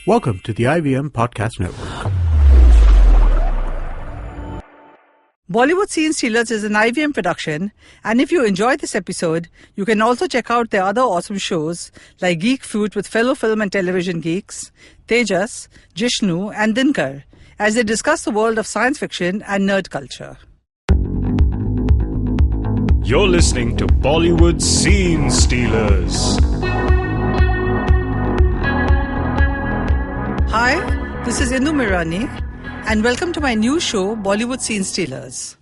Welcome to the IVM Podcast Network. Bollywood Scene Stealers is an IVM production, and if you enjoyed this episode, you can also check out their other awesome shows like Geek Fruit with fellow film and television geeks, Tejas, Jishnu, and Dinkar, as they discuss the world of science fiction and nerd culture. You're listening to Bollywood Scene Stealers. Hi, this is Indu Mirani, and welcome to my new show, Bollywood Scene Stealers.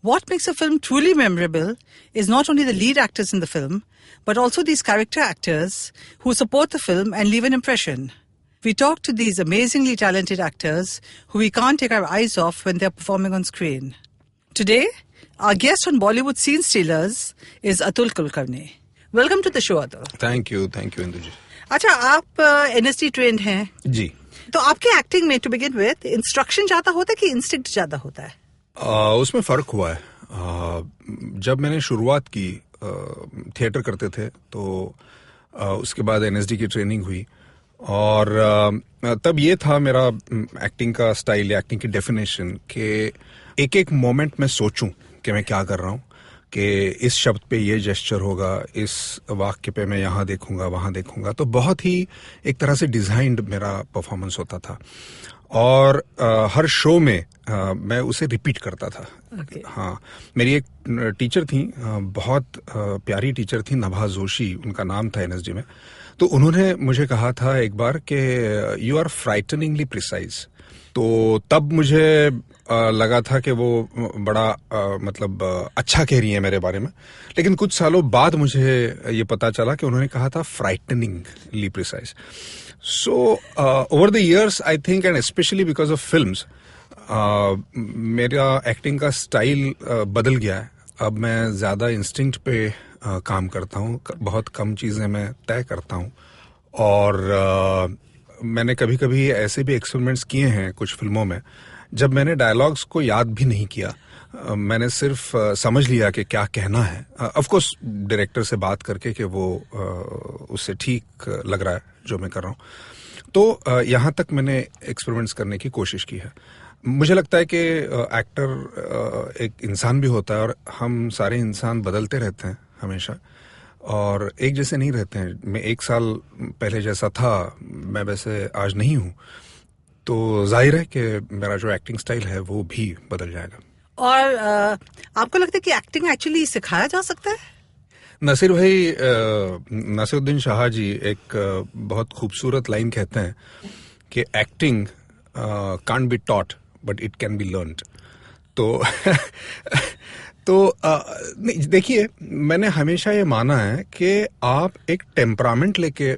What makes a film truly memorable is not only the lead actors in the film, but also these character actors who support the film and leave an impression. We talk to these amazingly talented actors who we can't take our eyes off when they're performing on screen. Today, our guest on Bollywood Scene Stealers is Atul Kulkarni. Welcome to the show, Atul. Thank you Indu ji. अच्छा, आप NST trend हैं जी. तो आपके acting में to begin with instruction ज्यादा होता है कि इंस्टिंक्ट ज्यादा होता है? उसमें फर्क हुआ है. जब मैंने शुरुआत की, थिएटर करते थे, तो उसके बाद NSD की ट्रेनिंग हुई और तब ये था मेरा एक्टिंग का स्टाइल या एक्टिंग की डेफिनेशन कि एक एक मोमेंट में सोचूं कि मैं क्या कर रहा हूँ, कि इस शब्द पे ये जेस्चर होगा, इस वाक्य पे मैं यहाँ देखूंगा, वहाँ देखूंगा. तो बहुत ही एक तरह से डिजाइन्ड मेरा परफॉर्मेंस होता था और हर शो में मैं उसे रिपीट करता था. Okay. हाँ, मेरी एक टीचर थी, बहुत प्यारी टीचर थी, नभा जोशी उनका नाम था NSD में. तो उन्होंने मुझे कहा था एक बार कि यू आर फ्राइटनिंगली प्रिसाइज. तो तब मुझे लगा था कि वो बड़ा मतलब अच्छा कह रही है मेरे बारे में. लेकिन कुछ सालों बाद मुझे ये पता चला कि उन्होंने कहा था frighteningly precise. So over the years I think, and specially because of films, मेरा एक्टिंग का स्टाइल बदल गया है. अब मैं ज्यादा इंस्टिंक्ट पे काम करता हूँ, बहुत कम चीजें मैं तय करता हूँ. और मैंने कभी कभी ऐसे भी एक्सपेरिमेंट्स किए हैं कुछ फिल्मों में जब मैंने डायलॉग्स को याद भी नहीं किया. मैंने सिर्फ समझ लिया कि क्या कहना है, ऑफ कोर्स डायरेक्टर से बात करके कि वो उससे ठीक लग रहा है जो मैं कर रहा हूँ. तो यहाँ तक मैंने एक्सपेरिमेंट्स करने की कोशिश की है. मुझे लगता है कि एक्टर एक इंसान भी होता है और हम सारे इंसान बदलते रहते हैं हमेशा और एक जैसे नहीं रहते हैं. मैं एक साल पहले जैसा था मैं वैसे आज नहीं हूँ. तो जाहिर है कि मेरा जो एक्टिंग स्टाइल है वो भी बदल जाएगा. और आपको लगता है कि एक्टिंग एक्चुअली सिखाया जा सकता है? नसीरुद्दीन शाह जी एक बहुत खूबसूरत लाइन कहते हैं कि acting can't be taught but it can be learned. तो देखिए, मैंने हमेशा ये माना है कि आप एक टेम्परामेंट लेके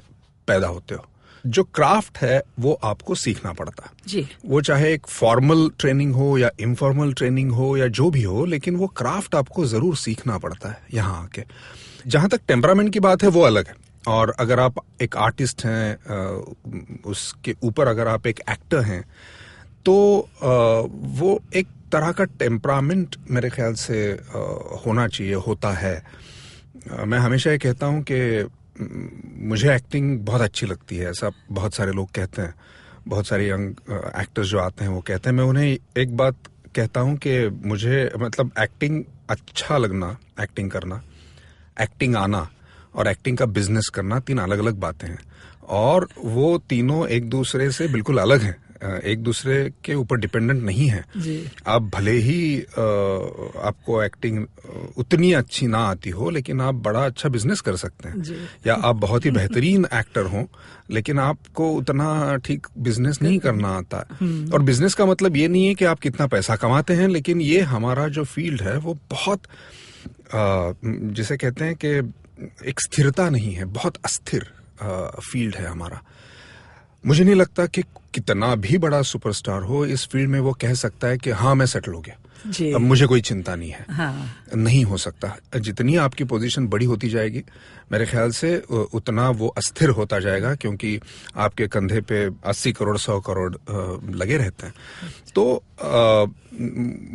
पैदा होते हो. जो क्राफ्ट है वो आपको सीखना पड़ता है जी. वो चाहे एक फॉर्मल ट्रेनिंग हो या इनफॉर्मल ट्रेनिंग हो या जो भी हो, लेकिन वो क्राफ्ट आपको जरूर सीखना पड़ता है यहाँ आके. जहां तक टेम्परामेंट की बात है वो अलग है. और अगर आप एक आर्टिस्ट हैं, उसके ऊपर अगर आप एक एक्टर हैं, तो वो एक तरह का टेम्परामेंट मेरे ख्याल से होना चाहिए, होता है. मैं हमेशा ये कहता हूँ कि मुझे एक्टिंग बहुत अच्छी लगती है. ऐसा बहुत सारे लोग कहते हैं, बहुत सारे यंग एक्टर्स जो आते हैं वो कहते हैं. मैं उन्हें एक बात कहता हूं कि मुझे मतलब एक्टिंग अच्छा लगना, एक्टिंग करना, एक्टिंग आना और एक्टिंग का बिजनेस करना 3 अलग अलग बातें हैं. और वो तीनों एक दूसरे से बिल्कुल अलग हैं, एक दूसरे के ऊपर डिपेंडेंट नहीं है. आप भले ही आपको एक्टिंग उतनी अच्छी ना आती हो, लेकिन आप बड़ा अच्छा बिजनेस कर सकते हैं. या आप बहुत ही बेहतरीन एक्टर हों, लेकिन आपको उतना ठीक बिजनेस नहीं करना आता. और बिजनेस का मतलब ये नहीं है कि आप कितना पैसा कमाते हैं, लेकिन ये हमारा जो फील्ड है वो बहुत जिसे कहते हैं कि एक स्थिरता नहीं है, बहुत अस्थिर फील्ड है हमारा. मुझे नहीं लगता कि कितना भी बड़ा सुपरस्टार हो इस फील्ड में वो कह सकता है कि हाँ मैं सेटल हो गया, अब मुझे कोई चिंता नहीं है. हाँ. नहीं हो सकता. जितनी आपकी पोजीशन बड़ी होती जाएगी मेरे ख्याल से उतना वो अस्थिर होता जाएगा, क्योंकि आपके कंधे पे 80 करोड़ 100 करोड़ लगे रहते हैं. तो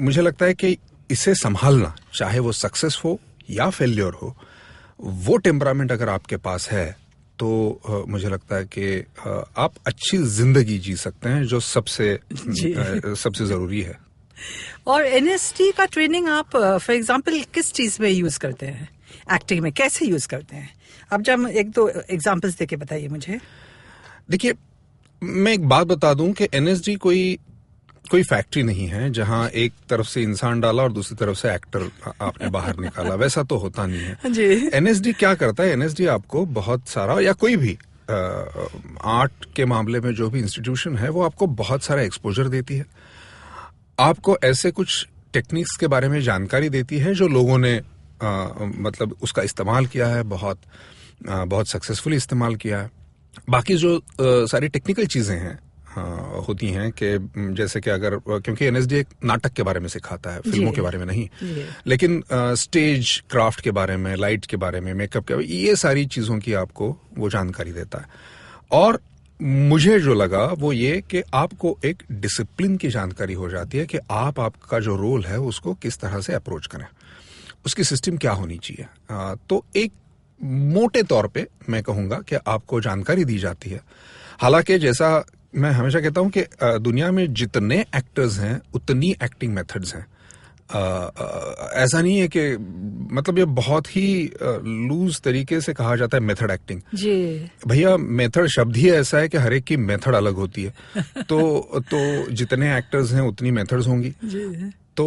मुझे लगता है कि इसे संभालना, चाहे वो सक्सेस हो या फेल्योर हो, वो टेम्परामेंट अगर आपके पास है तो मुझे लगता है कि आप अच्छी जिंदगी जी सकते हैं, जो सबसे जरूरी है। और एनएसडी का ट्रेनिंग आप फॉर एग्जांपल किस चीज में यूज करते हैं? एक्टिंग में कैसे यूज करते हैं? अब जब एक दो एग्जांपल्स देके बताइए मुझे। देखिए, मैं एक बात बता दूं कि एनएसडी कोई फैक्ट्री नहीं है जहां एक तरफ से इंसान डाला और दूसरी तरफ से एक्टर आपने बाहर निकाला। वैसा तो होता नहीं है जी। एनएसडी क्या करता है, एनएसडी आपको बहुत सारा, या कोई भी आर्ट के मामले में जो भी इंस्टीट्यूशन है, वो आपको बहुत सारा एक्सपोजर देती है। आपको ऐसे कुछ टेक्निक्स के बारे में जानकारी देती है जो लोगों ने मतलब उसका इस्तेमाल किया है, बहुत सक्सेसफुली इस्तेमाल किया है। बाकी जो सारी टेक्निकल चीजें हैं होती हैं कि जैसे कि अगर, क्योंकि एनएसडी एक नाटक के बारे में सिखाता है, फिल्मों के बारे में नहीं, लेकिन स्टेज क्राफ्ट के बारे में, लाइट के बारे में, मेकअप के बारे में, ये सारी चीजों की आपको वो जानकारी देता है। और मुझे जो लगा वो ये कि आपको एक डिसिप्लिन की जानकारी हो जाती है कि आपका जो रोल है उसको किस तरह से अप्रोच करें, उसकी सिस्टम क्या होनी चाहिए। तो एक मोटे तौर पे मैं कहूंगा कि आपको जानकारी दी जाती है। हालांकि जैसा मैं हमेशा कहता हूं कि दुनिया में जितने एक्टर्स हैं उतनी एक्टिंग मेथड्स हैं। ऐसा नहीं है कि, मतलब ये बहुत ही लूज तरीके से कहा जाता है मेथड एक्टिंग। जी भैया, मेथड शब्द ही ऐसा है कि हर एक की मेथड अलग होती है। तो जितने एक्टर्स हैं उतनी मेथड्स होंगी। जी। तो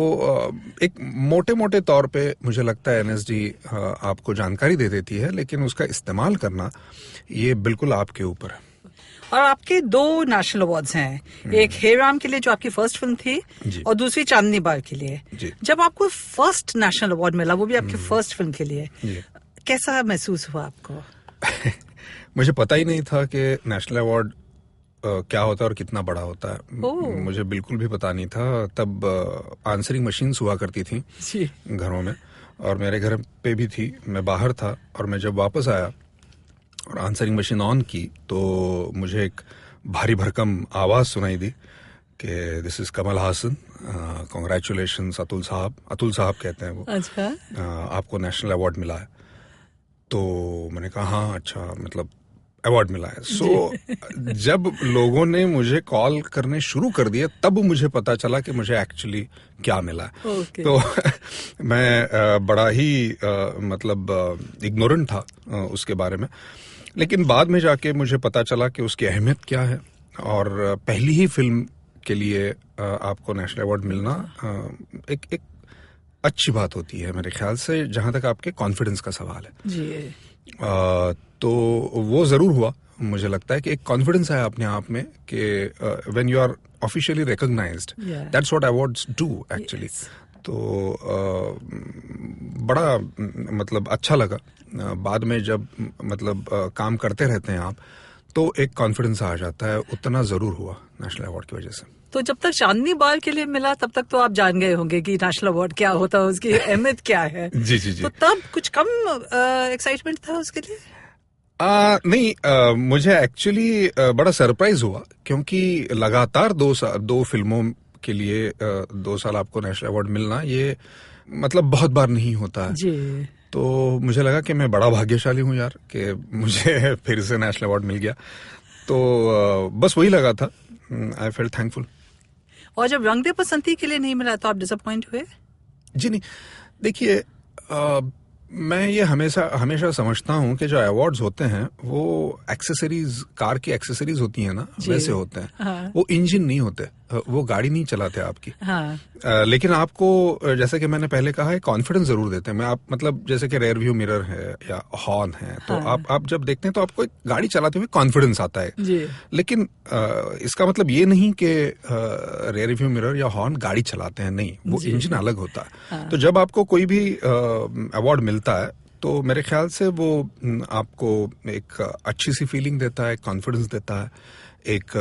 एक मोटे मोटे तौर पे मुझे लगता है एनएसडी आपको जानकारी दे देती है, लेकिन उसका इस्तेमाल करना ये बिल्कुल आपके ऊपर है। और आपके 2 नेशनल अवार्ड्स हैं, एक हे राम के लिए जो आपकी फर्स्ट फिल्म थी, और दूसरी चांदनी बार के लिए। जब आपको फर्स्ट नेशनल अवार्ड मिला, वो भी आपकी फर्स्ट फिल्म के लिए, कैसा महसूस हुआ आपको? मुझे पता ही नहीं था कि नेशनल अवार्ड क्या होता है और कितना बड़ा होता है। मुझे बिल्कुल भी पता नहीं था। तब आंसरिंग मशीन्स हुआ करती थी घरों में, और मेरे घर पे भी थी। मैं बाहर था और मैं जब वापस आया और आंसरिंग मशीन ऑन की तो मुझे एक भारी भरकम आवाज सुनाई दी कि this is Kamal Haasan, congratulations Atul साहब कहते हैं वो। अच्छा। आपको नेशनल अवार्ड मिला है। तो मैंने कहा हाँ, अच्छा, मतलब अवार्ड मिला है। सो जब लोगों ने मुझे कॉल करने शुरू कर दिए तब मुझे पता चला कि मुझे एक्चुअली क्या मिला है। तो मैं बड़ा ही मतलब इग्नोरेंट था उसके बारे में, लेकिन बाद में जाके मुझे पता चला कि उसकी अहमियत क्या है। और पहली ही फिल्म के लिए आपको नेशनल अवार्ड मिलना एक अच्छी बात होती है मेरे ख्याल से, जहां तक आपके कॉन्फिडेंस का सवाल है जी। तो वो जरूर हुआ। मुझे लगता है कि एक कॉन्फिडेंस है अपने आप में कि when you are officially recognised, that's what awards do actually. तो बड़ा मतलब अच्छा लगा। बाद में जब मतलब काम करते रहते हैं आप, तो एक कॉन्फिडेंस आ जाता है। उतना जरूर हुआ नेशनल अवार्ड की वजह से। तो जब तक चांदनी बार के लिए मिला तब तक तो आप जान गए होंगे कि नेशनल अवार्ड क्या होता है, उसकी अहमियत क्या है। जी। तो तब कुछ कम एक्साइटमेंट था उसके लिए? नहीं, मुझे एक्चुअली बड़ा सरप्राइज हुआ, क्योंकि लगातार 2 फिल्मों के लिए 2 साल आपको नेशनल अवार्ड मिलना, ये मतलब बहुत बार नहीं होता है जी। तो मुझे लगा कि मैं बड़ा भाग्यशाली हूँ यार कि मुझे फिर से नेशनल अवार्ड मिल गया। तो बस वही लगा था। I felt thankful. और जब रंग दे बसंती के लिए नहीं मिला तो आप डिसअपॉइंट हुए? जी नहीं, देखिए, मैं ये हमेशा समझता हूँ कि जो अवार्ड्स होते हैं वो एक्सेसरीज, कार की एक्सेसरीज होती है ना, वैसे होते हैं। हाँ। वो इंजन नहीं होते, वो गाड़ी नहीं चलाते आपकी। हाँ। लेकिन आपको, जैसे कि मैंने पहले कहा है, कॉन्फिडेंस जरूर देते हैं। मैं आप मतलब जैसे कि रेयर व्यू मिरर है या हॉर्न है, तो हाँ। आप जब देखते हैं तो आपको एक गाड़ी चलाते हुए कॉन्फिडेंस आता है जी। लेकिन इसका मतलब ये नहीं कि रेयर व्यू मिरर या हॉर्न गाड़ी चलाते हैं, नहीं, वो इंजन अलग होता है। हाँ। तो जब आपको कोई भी अवार्ड मिलता है तो मेरे ख्याल से वो आपको एक अच्छी सी फीलिंग देता है, कॉन्फिडेंस देता है, एक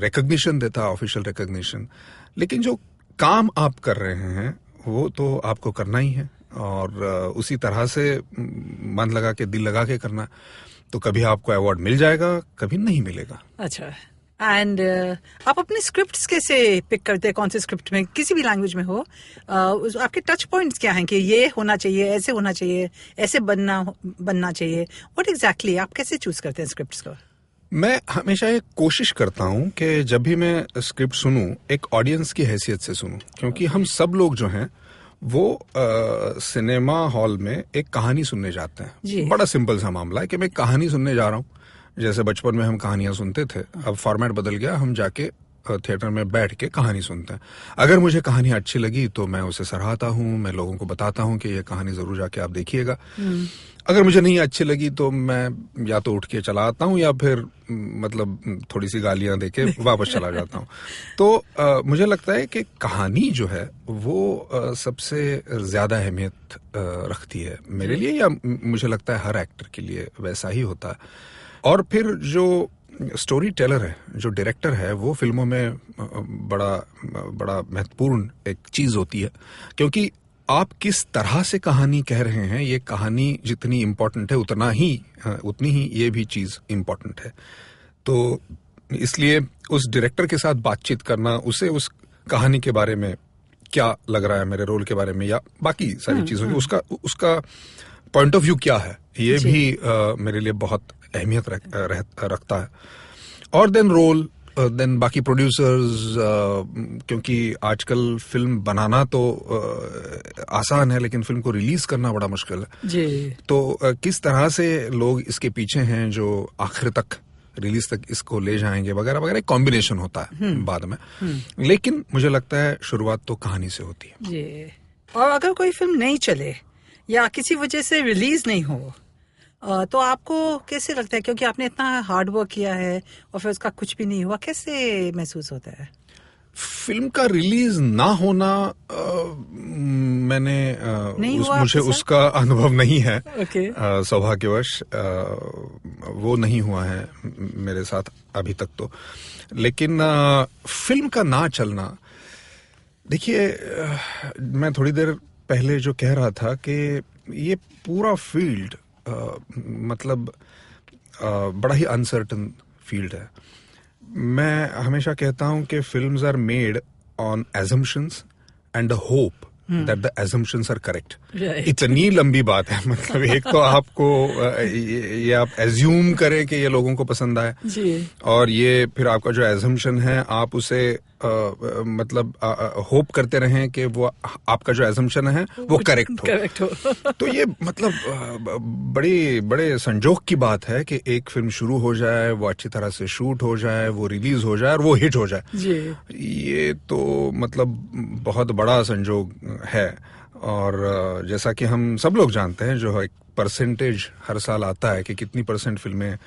रिकॉग्निशन देता है, ऑफिशियल रिकॉग्निशन। लेकिन जो काम आप कर रहे हैं वो तो आपको करना ही है, और उसी तरह से मन लगा के, दिल लगा के करना। तो कभी आपको अवार्ड मिल जाएगा, कभी नहीं मिलेगा। अच्छा। एंड आप अपने स्क्रिप्ट्स कैसे पिक करते हैं, कौन से स्क्रिप्ट में, किसी भी लैंग्वेज में हो, आपके टच पॉइंट्स क्या हैं कि ये होना चाहिए, ऐसे होना चाहिए, ऐसे बनना चाहिए, व्हाट एग्जैक्टली आप कैसे चूज करते हैं स्क्रिप्ट्स को? मैं हमेशा ये कोशिश करता हूं कि जब भी मैं स्क्रिप्ट सुनूं एक ऑडियंस की हैसियत से सुनूं, क्योंकि हम सब लोग जो हैं वो सिनेमा हॉल में एक कहानी सुनने जाते हैं। बड़ा सिंपल सा मामला है कि मैं कहानी सुनने जा रहा हूं। जैसे बचपन में हम कहानियां सुनते थे, अब फॉर्मेट बदल गया, हम जाके थिएटर में बैठ के कहानी सुनते हैं। अगर मुझे कहानी अच्छी लगी तो मैं उसे सराहता हूं, मैं लोगों को बताता हूं कि ये कहानी जरूर जाके आप देखिएगा। अगर मुझे नहीं अच्छी लगी तो मैं या तो उठ के चला आता हूं या फिर मतलब थोड़ी सी गालियां देके वापस चला जाता हूं। तो मुझे लगता है कि कहानी जो है वो सबसे ज्यादा अहमियत रखती है मेरे लिए, या मुझे लगता है हर एक्टर के लिए वैसा ही होता है। और फिर जो स्टोरी टेलर है, जो डायरेक्टर है, वो फिल्मों में बड़ा महत्वपूर्ण एक चीज होती है, क्योंकि आप किस तरह से कहानी कह रहे हैं, ये कहानी जितनी इम्पोर्टेंट है उतनी ही ये भी चीज इम्पोर्टेंट है। तो इसलिए उस डायरेक्टर के साथ बातचीत करना, उसे उस कहानी के बारे में क्या लग रहा है, मेरे रोल के बारे में या बाकी सारी चीजों की, उसका पॉइंट ऑफ व्यू क्या है, ये भी मेरे लिए बहुत अहमियत रखता है। और देन बाकी प्रोड्यूसर्स, क्योंकि आजकल फिल्म बनाना तो आसान है लेकिन फिल्म को रिलीज करना बड़ा मुश्किल है जी। तो किस तरह से लोग इसके पीछे हैं जो आखिर तक, रिलीज तक इसको ले जाएंगे वगैरह वगैरह, कॉम्बिनेशन होता है बाद में। लेकिन मुझे लगता है शुरुआत तो कहानी से होती है जी। और अगर कोई फिल्म नहीं चले या किसी वजह से रिलीज नहीं हो तो आपको कैसे लगता है, क्योंकि आपने इतना हार्ड वर्क किया है और फिर उसका कुछ भी नहीं हुआ, कैसे महसूस होता है? फिल्म का रिलीज ना होना मुझे उसका अनुभव नहीं है। सौभाग्यवश वो नहीं हुआ है मेरे साथ अभी तक तो। लेकिन फिल्म का ना चलना, देखिए मैं थोड़ी देर पहले जो कह रहा था कि ये पूरा फील्ड मतलब बड़ा ही अनसर्टन फील्ड है। मैं हमेशा कहता हूं कि films are made on assumptions and hope that the assumptions are correct. इतनी लंबी बात है, मतलब एक तो आपको ये आप एज्यूम करें कि ये लोगों को पसंद आए, और ये फिर आपका जो एजम्पशन है आप उसे मतलब होप करते रहें कि वो आपका जो एजम्पशन है वो करेक्ट हो। तो ये मतलब बड़े संजोग की बात है कि एक फिल्म शुरू हो जाए, वो अच्छी तरह से शूट हो जाए, वो रिलीज हो जाए और वो हिट हो जाए। ये तो मतलब बहुत बड़ा संजोग है। और जैसा कि हम सब लोग जानते हैं, जो एक परसेंटेज हर साल आता है कि कितनी परसेंट फिल्में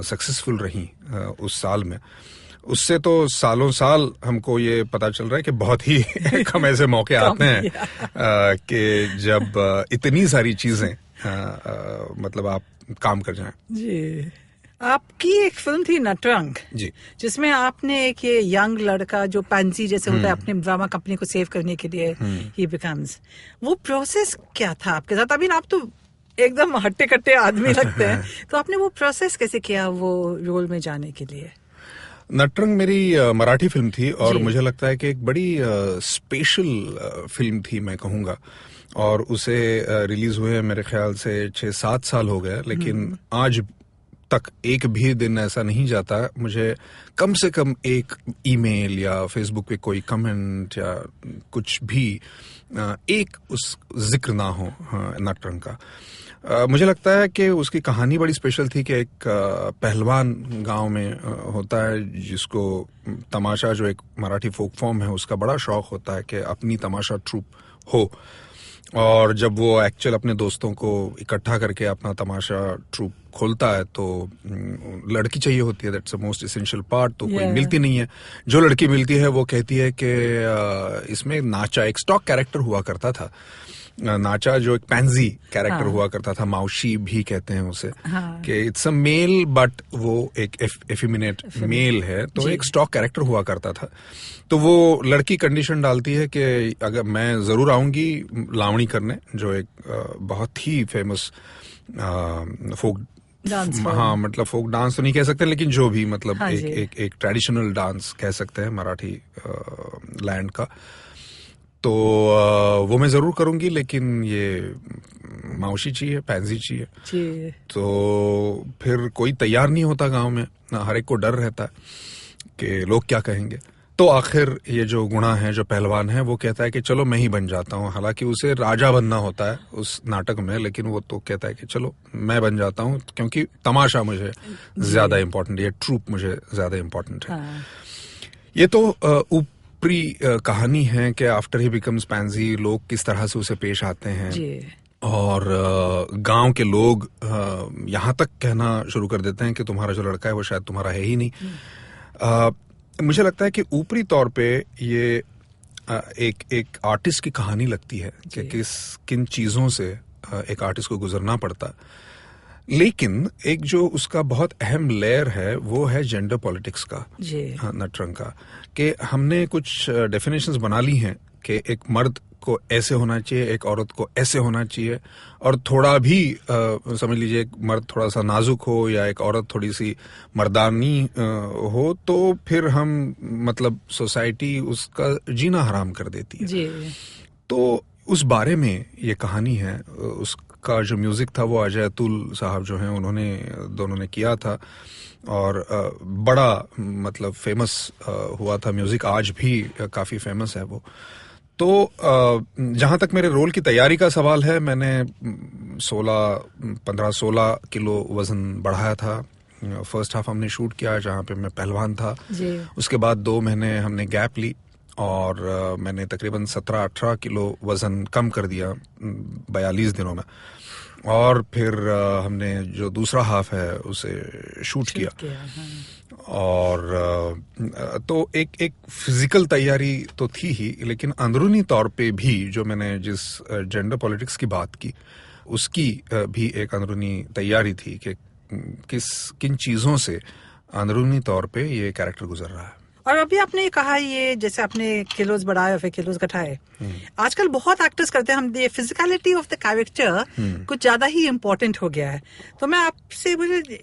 सक्सेसफुल रही उस साल में, उससे तो सालों साल हमको ये पता चल रहा है कि बहुत ही कम ऐसे मौके आते हैं कि जब इतनी सारी चीजें मतलब आप काम कर जाएं। जी। आपकी एक फिल्म थी नटरंग जी, जिसमें आपने एक ये यंग लड़का जो पैंसी जैसे होता है अपने ड्रामा कंपनी को सेव करने के लिए ही बिकम्स, वो प्रोसेस क्या था आपके साथ? अभी आप तो एकदम हट्टे कट्टे आदमी लगते हैं, तो आपने वो प्रोसेस कैसे किया वो रोल में जाने के लिए? नटरंग मेरी मराठी फिल्म थी और मुझे लगता है कि एक बड़ी स्पेशल फिल्म थी मैं कहूँगा, और उसे रिलीज हुए मेरे ख्याल से 6-7 साल हो गए, लेकिन आज तक एक भी दिन ऐसा नहीं जाता मुझे कम से कम एक ईमेल या फेसबुक पे कोई कमेंट या कुछ भी एक उस जिक्र ना हो नटरंग का। मुझे लगता है कि उसकी कहानी बड़ी स्पेशल थी कि एक पहलवान गांव में होता है जिसको तमाशा, जो एक मराठी फोक फॉर्म है, उसका बड़ा शौक होता है कि अपनी तमाशा ट्रूप हो, और जब वो एक्चुअल अपने दोस्तों को इकट्ठा करके अपना तमाशा ट्रूप खोलता है तो लड़की चाहिए होती है, that's the most essential part. तो कोई मिलती नहीं है। जो लड़की मिलती है वो कहती है कि इसमें नाचा, एक स्टॉक कैरेक्टर हुआ करता था, नाचा जो एक पैंजी कैरेक्टर हुआ करता था, माउशी भी कहते हैं उसे, कि इट्स अ मेल बट वो एक एफिमिनेट मेल है, तो एक स्टॉक कैरेक्टर हुआ करता था। तो वो लड़की कंडीशन डालती है कि अगर मैं जरूर आऊंगी लावणी करने, जो एक बहुत ही फेमस फोक डांस हाँ, मतलब फोक डांस तो नहीं कह सकते, लेकिन जो भी मतलब हाँ एक ट्रेडिशनल डांस कह सकते हैं मराठी लैंड का। तो वो मैं जरूर करूंगी, लेकिन ये मावशी चाहिए, पैंजी चाहिए, जी। तो फिर कोई तैयार नहीं होता गांव में, हर एक को डर रहता है कि लोग क्या कहेंगे। तो आखिर ये जो गुणा है, जो पहलवान है, वो कहता है कि चलो मैं ही बन जाता हूँ। हालांकि उसे राजा बनना होता है उस नाटक में, लेकिन वो तो कहता है कि चलो मैं बन जाता हूँ, क्योंकि तमाशा मुझे ज्यादा इम्पोर्टेंट है, ये ट्रूप मुझे ज्यादा इम्पोर्टेंट है। हाँ। ये तो ऊपरी कहानी है कि आफ्टर ही बिकम्स पैंजी लोग किस तरह से उसे पेश आते हैं, जी। और गांव के लोग यहाँ तक कहना शुरू कर देते हैं कि तुम्हारा जो लड़का है वो शायद तुम्हारा है ही नहीं। मुझे लगता है कि ऊपरी तौर पे ये एक आर्टिस्ट की कहानी लगती है कि किन चीजों से एक आर्टिस्ट को गुजरना पड़ता, लेकिन एक जो उसका बहुत अहम लेयर है वो है जेंडर पॉलिटिक्स का, नटरंग का, कि हमने कुछ डेफिनेशंस बना ली हैं कि एक मर्द को ऐसे होना चाहिए, एक औरत को ऐसे होना चाहिए, और थोड़ा भी समझ लीजिए एक मर्द थोड़ा सा नाजुक हो या एक औरत थोड़ी सी मर्दानी हो तो फिर हम मतलब सोसाइटी उसका जीना हराम कर देती है। जी। तो उस बारे में ये कहानी है। उसका जो म्यूजिक था वो अजय अतुल साहब जो हैं उन्होंने दोनों ने किया था, और बड़ा मतलब फेमस हुआ था म्यूजिक, आज भी काफी फेमस है वो। तो जहां तक मेरे रोल की तैयारी का सवाल है, मैंने 15-16 किलो वजन बढ़ाया था। फर्स्ट हाफ हमने शूट किया जहां पे मैं पहलवान था जी। उसके बाद 2 महीने हमने गैप ली, और मैंने तकरीबन 17-18 किलो वजन कम कर दिया 42 दिनों में, और फिर हमने जो दूसरा हाफ है उसे शूट किया। हाँ। और तो एक फिजिकल तैयारी तो थी ही, लेकिन अंदरूनी तौर पे भी जो मैंने जिस जेंडर पॉलिटिक्स की बात की उसकी भी एक अंदरूनी तैयारी थी कि किन चीजों से अंदरूनी तौर पे ये कैरेक्टर गुजर रहा है। और अभी आपने कहा ये जैसे आपने किलोज बढ़ाए और फिर किलोज घटाए, आजकल बहुत एक्टर्स करते हैं, हम ये फिजिकलिटी ऑफ द कैरेक्टर कुछ ज्यादा ही इम्पोर्टेंट हो गया है। तो मैं आपसे मुझे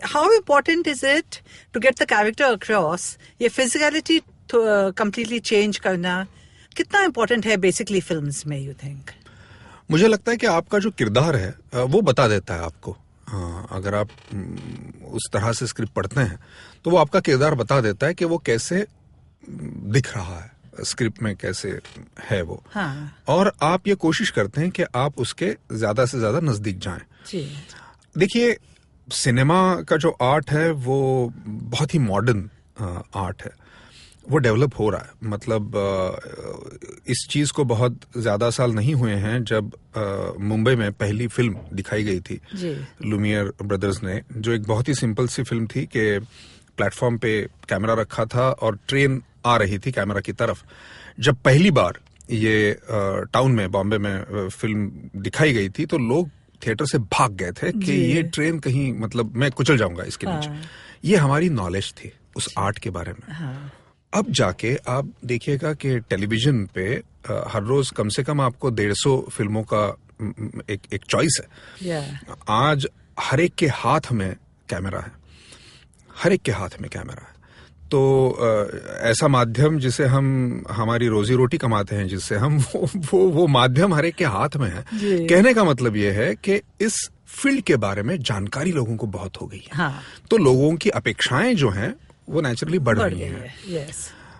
how important is it to get the character across, ये फिजिकलिटी कंप्लीटली चेंज करना कितना इम्पोर्टेंट है बेसिकली फिल्म्स में, यू थिंक? मुझे लगता है कि आपका जो किरदार है वो बता देता है आपको। अगर आप उस तरह से स्क्रिप्ट पढ़ते हैं तो वो आपका किरदार बता देता है कि वो कैसे दिख रहा है स्क्रिप्ट में, कैसे है वो। हाँ। और आप ये कोशिश करते हैं कि आप उसके ज्यादा से ज्यादा नजदीक जाएं। जी। देखिए, सिनेमा का जो आर्ट है वो बहुत ही मॉडर्न आर्ट है, वो डेवलप हो रहा है। मतलब इस चीज को बहुत ज्यादा साल नहीं हुए हैं जब मुंबई में पहली फिल्म दिखाई गई थी लुमियर ब्रदर्स ने, जो एक बहुत ही सिंपल सी फिल्म थी कि प्लेटफॉर्म पे कैमरा रखा था और ट्रेन आ रही थी कैमरा की तरफ। जब पहली बार ये टाउन में, बॉम्बे में फिल्म दिखाई गई थी तो लोग थिएटर से भाग गए थे कि ये ट्रेन कहीं मतलब मैं कुचल जाऊंगा इसके नीचे। ये हमारी नॉलेज थी उस आर्ट के बारे में। अब जाके आप देखिएगा कि टेलीविजन पे हर रोज कम से कम आपको 150 फिल्मों का एक चॉइस है। आज हर एक के हाथ में कैमरा है, हर एक के हाथ में कैमरा है। तो ऐसा माध्यम जिसे हम हमारी रोजी रोटी कमाते हैं, जिससे हम वो माध्यम हर एक के हाथ में है। कहने का मतलब ये है कि इस फील्ड के बारे में जानकारी लोगों को बहुत हो गई है। हाँ। तो लोगों की अपेक्षाएं जो हैं वो नेचुरली बढ़ रही हैं।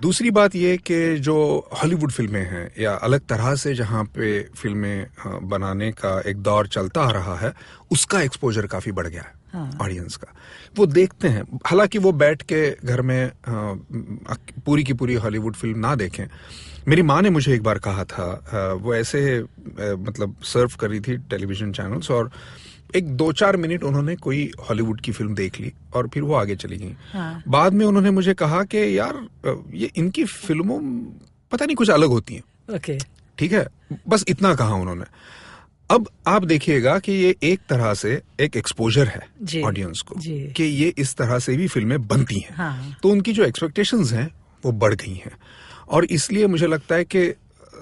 दूसरी बात ये कि जो हॉलीवुड फिल्में हैं या अलग तरह से जहां पे फिल्में बनाने का एक दौर चलता आ रहा है, उसका एक्सपोजर काफी बढ़ गया है। ऑडियंस का वो देखते हैं, हालांकि वो बैठ के घर में पूरी की पूरी हॉलीवुड फिल्म ना देखें। मेरी माँ ने मुझे एक बार कहा था, वो ऐसे मतलब सर्व कर रही थी टेलीविजन चैनल्स, और एक 2-4 मिनट उन्होंने कोई हॉलीवुड की फिल्म देख ली और फिर वो आगे चली गई। बाद में उन्होंने मुझे कहा कि यार ये इनकी फिल्मों पता नहीं कुछ अलग होती हैं। ठीक है, बस इतना कहा उन्होंने। अब आप देखिएगा कि ये एक तरह से एक एक्सपोजर है ऑडियंस को कि ये इस तरह से भी फिल्में बनती हैं। तो उनकी जो एक्सपेक्टेशंस हैं वो बढ़ गई हैं, और इसलिए मुझे लगता है कि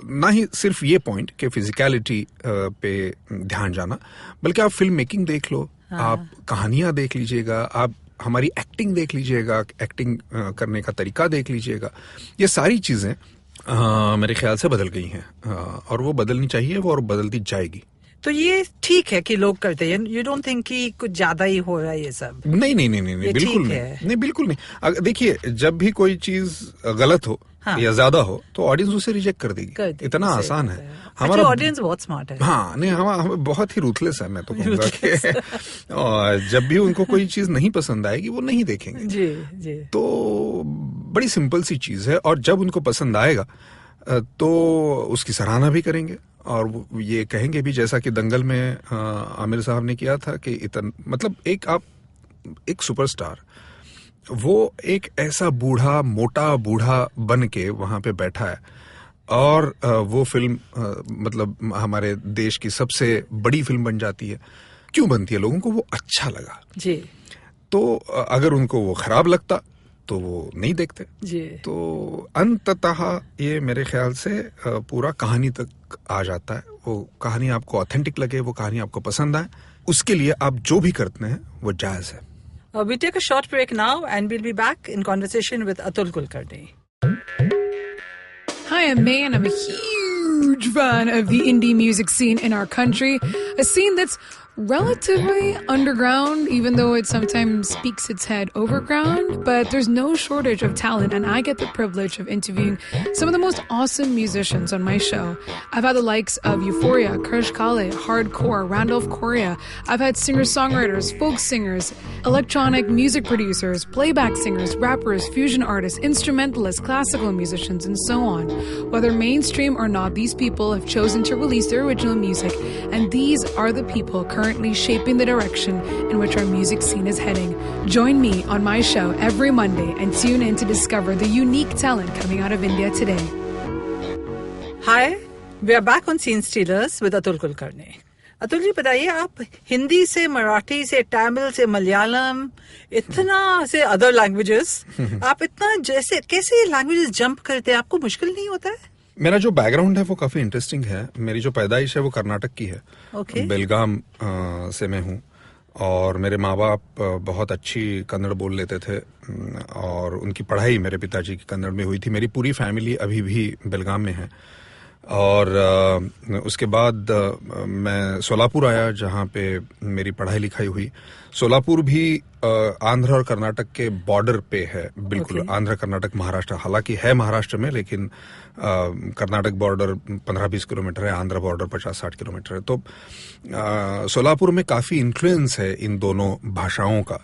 ना ही सिर्फ ये पॉइंट कि फिजिकलिटी पे ध्यान जाना, बल्कि आप फिल्म मेकिंग देख लो, आप कहानियां देख लीजिएगा, आप हमारी एक्टिंग देख लीजिएगा, एक्टिंग करने का तरीका देख लीजिएगा। ये सारी चीजें मेरे ख्याल से बदल गई हैं, और वो बदलनी चाहिए, वो और बदलती जाएगी। तो ये ठीक है कि लोग करते हैं, यू डोंट थिंक कि कुछ ज्यादा ही हो रहा है ये सब? नहीं, बिल्कुल नहीं, बिल्कुल नहीं। देखिए, जब भी कोई चीज गलत हो या ज्यादा हो तो ऑडियंस उसे रिजेक्ट कर देगी। इतना आसान है। हमारा ऑडियंस बहुत स्मार्ट है। हाँ, नहीं, हम बहुत ही रूथलेस है, मैं तो कहूँगा कि और जब भी उनको कोई चीज नहीं पसंद आएगी वो नहीं देखेंगे। जी। तो बड़ी सिंपल सी चीज है, और जब उनको पसंद आएगा तो उसकी सराहना भी करेंगे, और ये कहेंगे भी, जैसा कि दंगल में आमिर साहब ने किया था कि मतलब एक सुपरस्टार, वो एक ऐसा मोटा बूढ़ा बन के वहां पे बैठा है, और वो फिल्म मतलब हमारे देश की सबसे बड़ी फिल्म बन जाती है। क्यों बनती है? लोगों को वो अच्छा लगा जी। तो अगर उनको वो खराब लगता तो वो नहीं देखते जी। तो अंततः ये मेरे ख्याल से पूरा कहानी तक आ जाता है। वो कहानी आपको ऑथेंटिक लगे, वो कहानी आपको पसंद आए, उसके लिए आप जो भी करते हैं वो जायज है। We take a short break now and we'll be back in conversation with Atul Kulkarni. Hi, I'm May and I'm a huge fan of the indie music scene in our country. A scene that's relatively underground, even though it sometimes speaks its head overground, but there's no shortage of talent, and I get the privilege of interviewing some of the most awesome musicians on my show. I've had the likes of Euphoria, Krish Kale, Hardcore, Randolph Correa. I've had singer-songwriters, folk singers, electronic music producers, playback singers, rappers, fusion artists, instrumentalists, classical musicians, and so on. Whether mainstream or not, these people have chosen to release their original music, and these are the people currently shaping the direction in which our music scene is heading. Join me on my show every Monday and tune in to discover the unique talent coming out of India today. Hi, we are back on Scene Stealers with Atul Kulkarni. Atul ji, बताइए, आप हिंदी से, मराठी से, तमिल से, मलयालम, इतना से other languages, आप इतना कैसे ये लैंग्वेजेस जंप करते हैं? आपको मुश्किल नहीं होता है? मेरा जो बैकग्राउंड है वो काफी इंटरेस्टिंग है। मेरी जो पैदाइश है वो कर्नाटक की है। बेलगाम से मैं हूँ, और मेरे माँ बाप बहुत अच्छी कन्नड़ बोल लेते थे, और उनकी पढ़ाई मेरे पिताजी की कन्नड़ में हुई थी। मेरी पूरी फैमिली अभी भी बेलगाम में है। और उसके बाद मैं सोलापुर आया, जहाँ पे मेरी पढ़ाई लिखाई हुई। सोलापुर भी आंध्र और कर्नाटक के बॉर्डर पे है, बिल्कुल। आंध्र, कर्नाटक, महाराष्ट्र, हालांकि है महाराष्ट्र में, लेकिन कर्नाटक बॉर्डर 15-20 किलोमीटर है, आंध्र बॉर्डर 50-60 किलोमीटर है। तो सोलापुर में काफी इन्फ्लुएंस है इन दोनों भाषाओं का।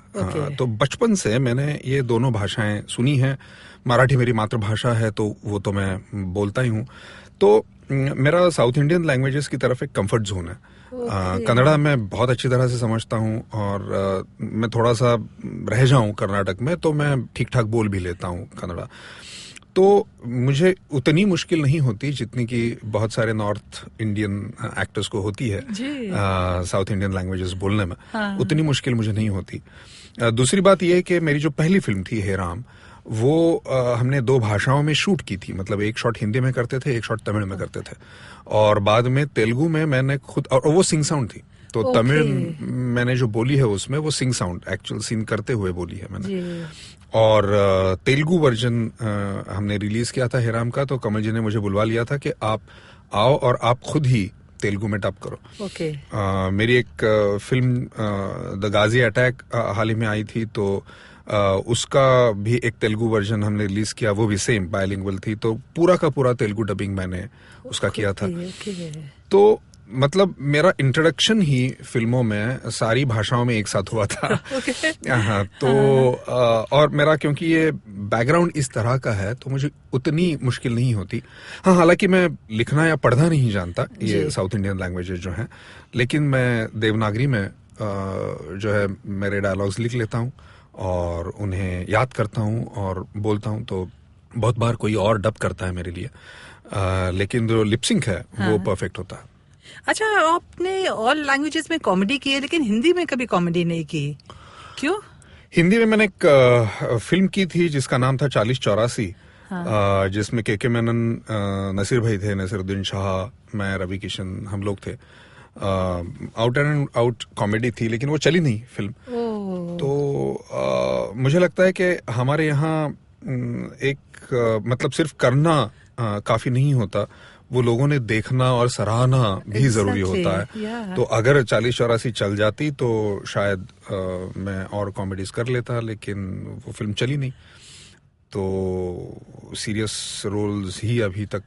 तो बचपन से मैंने ये दोनों भाषाएं सुनी हैं। मराठी मेरी मातृभाषा है, तो वो तो मैं बोलता ही हूँ। तो मेरा साउथ इंडियन लैंग्वेजेस की तरफ एक कंफर्ट जोन है। कन्नड़ा मैं बहुत अच्छी तरह से समझता हूँ, और मैं थोड़ा सा रह जाऊं कर्नाटक में तो मैं ठीक ठाक बोल भी लेता हूँ कन्नड़ा। तो मुझे उतनी मुश्किल नहीं होती जितनी कि बहुत सारे नॉर्थ इंडियन एक्टर्स को होती है साउथ इंडियन लैंग्वेजेस बोलने में। उतनी मुश्किल मुझे नहीं होती। दूसरी बात यह है कि मेरी जो पहली फिल्म थी हेराम, वो हमने 2 भाषाओं में शूट की थी। मतलब एक शॉट हिंदी में करते थे, एक शॉट तमिल में करते थे, और बाद में तेलुगु में मैंने खुद, और वो सिंग साउंड थी। तो तमिल मैंने जो बोली है उसमें वो सिंग साउंड, एक्चुअल सीन करते हुए बोली है मैंने। और तेलुगु वर्जन हमने रिलीज किया था हेराम का। तो कमल जी ने मुझे बुलवा लिया था कि आप आओ और आप खुद ही तेलुगु में डब करो। मेरी एक फिल्म द गाजी अटैक हाल ही में आई थी, तो उसका भी एक तेलुगु वर्जन हमने रिलीज किया, वो भी सेम बायलिंगुअल थी। तो पूरा का पूरा तेलुगु डबिंग मैंने उसका किया था। तो मतलब मेरा इंट्रोडक्शन ही फिल्मों में सारी भाषाओं में एक साथ हुआ था। हाँ, तो और मेरा क्योंकि ये बैकग्राउंड इस तरह का है तो मुझे उतनी मुश्किल नहीं होती। हाँ, हालांकि मैं लिखना या पढ़ना नहीं जानता ये साउथ इंडियन लैंग्वेजेस जो हैं, लेकिन मैं देवनागरी में जो है मेरे डायलॉग्स लिख लेता हूँ और उन्हें याद करता हूँ और बोलता हूँ। तो बहुत बार कोई और डब करता है मेरे लिए, लेकिन जो लिपसिंक है वो परफेक्ट होता है। अच्छा, आपने ऑल लैंग्वेजेस में कॉमेडी की है, लेकिन हिंदी में कभी कॉमेडी नहीं की, क्यों? हिंदी में मैंने एक फिल्म की थी जिसका नाम था 4084, जिसमें के मेनन, नसीर भाई थे, नसीरुद्दीन शाह, मैं, रवि किशन, हम लोग थे। आउट एंड आउट कॉमेडी थी, लेकिन वो चली नहीं फिल्म। तो मुझे लगता है कि हमारे यहाँ मतलब सिर्फ करना काफी नहीं होता, वो लोगों ने देखना और सराहना भी जरूरी होता है। तो अगर 40-84 चल जाती तो शायद मैं और कॉमेडीज कर लेता, लेकिन वो फिल्म चली नहीं, तो सीरियस रोल्स ही अभी तक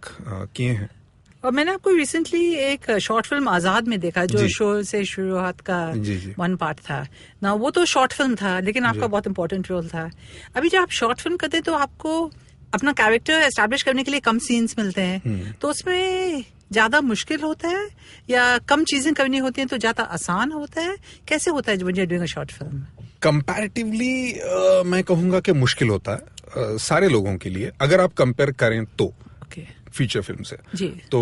किए हैं। और मैंने आपको रिसेंटली एक शॉर्ट फिल्म आजाद में देखा, जो शो से शुरुआत का वन पार्ट था ना। वो तो शॉर्ट फिल्म था, लेकिन आपका बहुत इंपॉर्टेंट रोल था। अभी जब आप शॉर्ट फिल्म करते हैं तो आपको अपना कैरेक्टर एस्टैब्लिश करने के लिए कम सीन्स मिलते हैं, तो उसमें ज्यादा मुश्किल होता है या कम चीजें करनी होती हैं तो ज्यादा आसान होता है? कैसे होता है जब you're doing a short film? Comparatively मैं कहूंगा कि मुश्किल होता है सारे लोगों के लिए, अगर आप कंपेयर करें तो फीचर फिल्म से जी। तो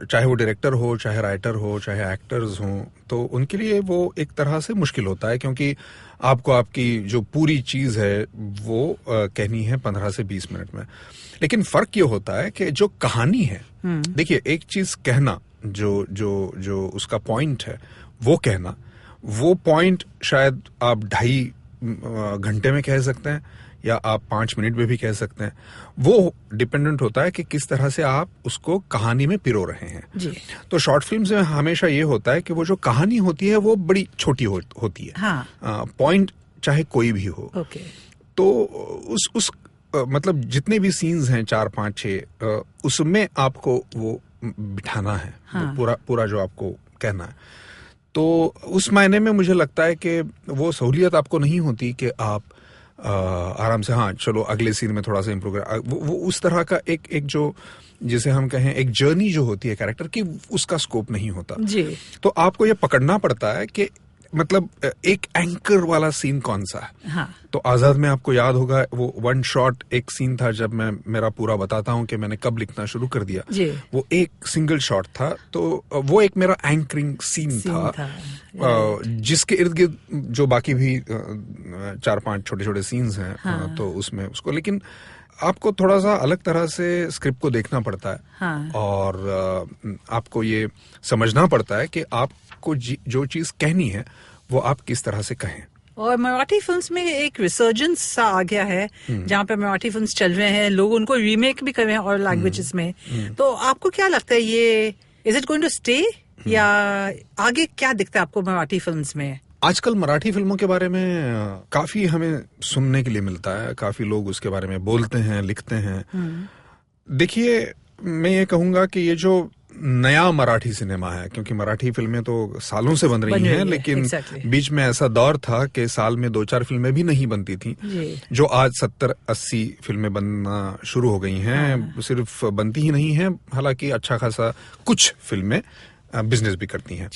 चाहे वो डायरेक्टर हो, चाहे राइटर हो, चाहे एक्टर्स हो, तो उनके लिए वो एक तरह से मुश्किल होता है, क्योंकि आपको आपकी जो पूरी चीज है वो कहनी है 15 से 20 मिनट में। लेकिन फर्क ये होता है कि जो कहानी है, देखिए एक चीज कहना, जो उसका पॉइंट है वो कहना, वो पॉइंट शायद आप 2.5 घंटे में कह सकते हैं या आप 5 मिनट में भी कह सकते हैं। वो डिपेंडेंट होता है कि किस तरह से आप उसको कहानी में पिरो रहे हैं जी। तो शॉर्ट फिल्म्स में हमेशा ये होता है कि वो जो कहानी होती है वो बड़ी छोटी होती है। हाँ। पॉइंट चाहे कोई भी हो। ओके। तो उस मतलब जितने भी सीन्स हैं 4, 5, 6 उसमें आपको वो बिठाना है। हाँ। पूरा जो आपको कहना है, तो उस मायने में मुझे लगता है कि वो सहूलियत आपको नहीं होती कि आप आराम से हाँ चलो अगले सीन में थोड़ा सा इम्प्रूव कर। वो उस तरह का एक जो जिसे हम कहें एक जर्नी जो होती है कैरेक्टर की, उसका स्कोप नहीं होता जी। तो आपको ये पकड़ना पड़ता है कि मतलब एक एंकर वाला सीन कौन सा है। हाँ। तो आजाद में आपको याद होगा वो वन शॉट एक सीन था, जब मैं मेरा पूरा बताता हूँ कि मैंने कब लिखना शुरू कर दिया जी। वो एक सिंगल शॉट था, तो वो एक मेरा एंकरिंग सीन था। जिसके इर्द गिर्द जो बाकी भी 4-5 छोटे छोटे सीन्स हैं। हाँ। तो उसमें उसको लेकिन आपको थोड़ा सा अलग तरह से स्क्रिप्ट को देखना पड़ता है। हाँ। और आपको ये समझना पड़ता है कि आपको जो चीज कहनी है वो आप किस तरह से कहें। और मराठी फिल्म्स में एक रिसर्जेंस सा आ गया है, जहाँ पे मराठी फिल्म्स चल रहे हैं, लोग उनको रीमेक भी कर रहे हैं और लैंग्वेजेस में। तो आपको क्या लगता है, ये is it going to stay या आगे क्या दिखता है आपको मराठी फिल्म्स में? आजकल मराठी फिल्मों के बारे में काफी हमें सुनने के लिए मिलता है, काफी लोग उसके बारे में बोलते हैं, लिखते हैं। देखिए मैं ये कहूंगा कि ये जो नया मराठी सिनेमा है, क्योंकि मराठी फिल्में तो सालों से बन रही हैं, लेकिन बीच में ऐसा दौर था कि साल में 2-4 फिल्में भी नहीं बनती थी, जो आज 70-80 फिल्में बनना शुरू हो गई हैं। सिर्फ बनती ही नहीं है, हालांकि अच्छा खासा कुछ फिल्में बिजनेस भी करती हैं।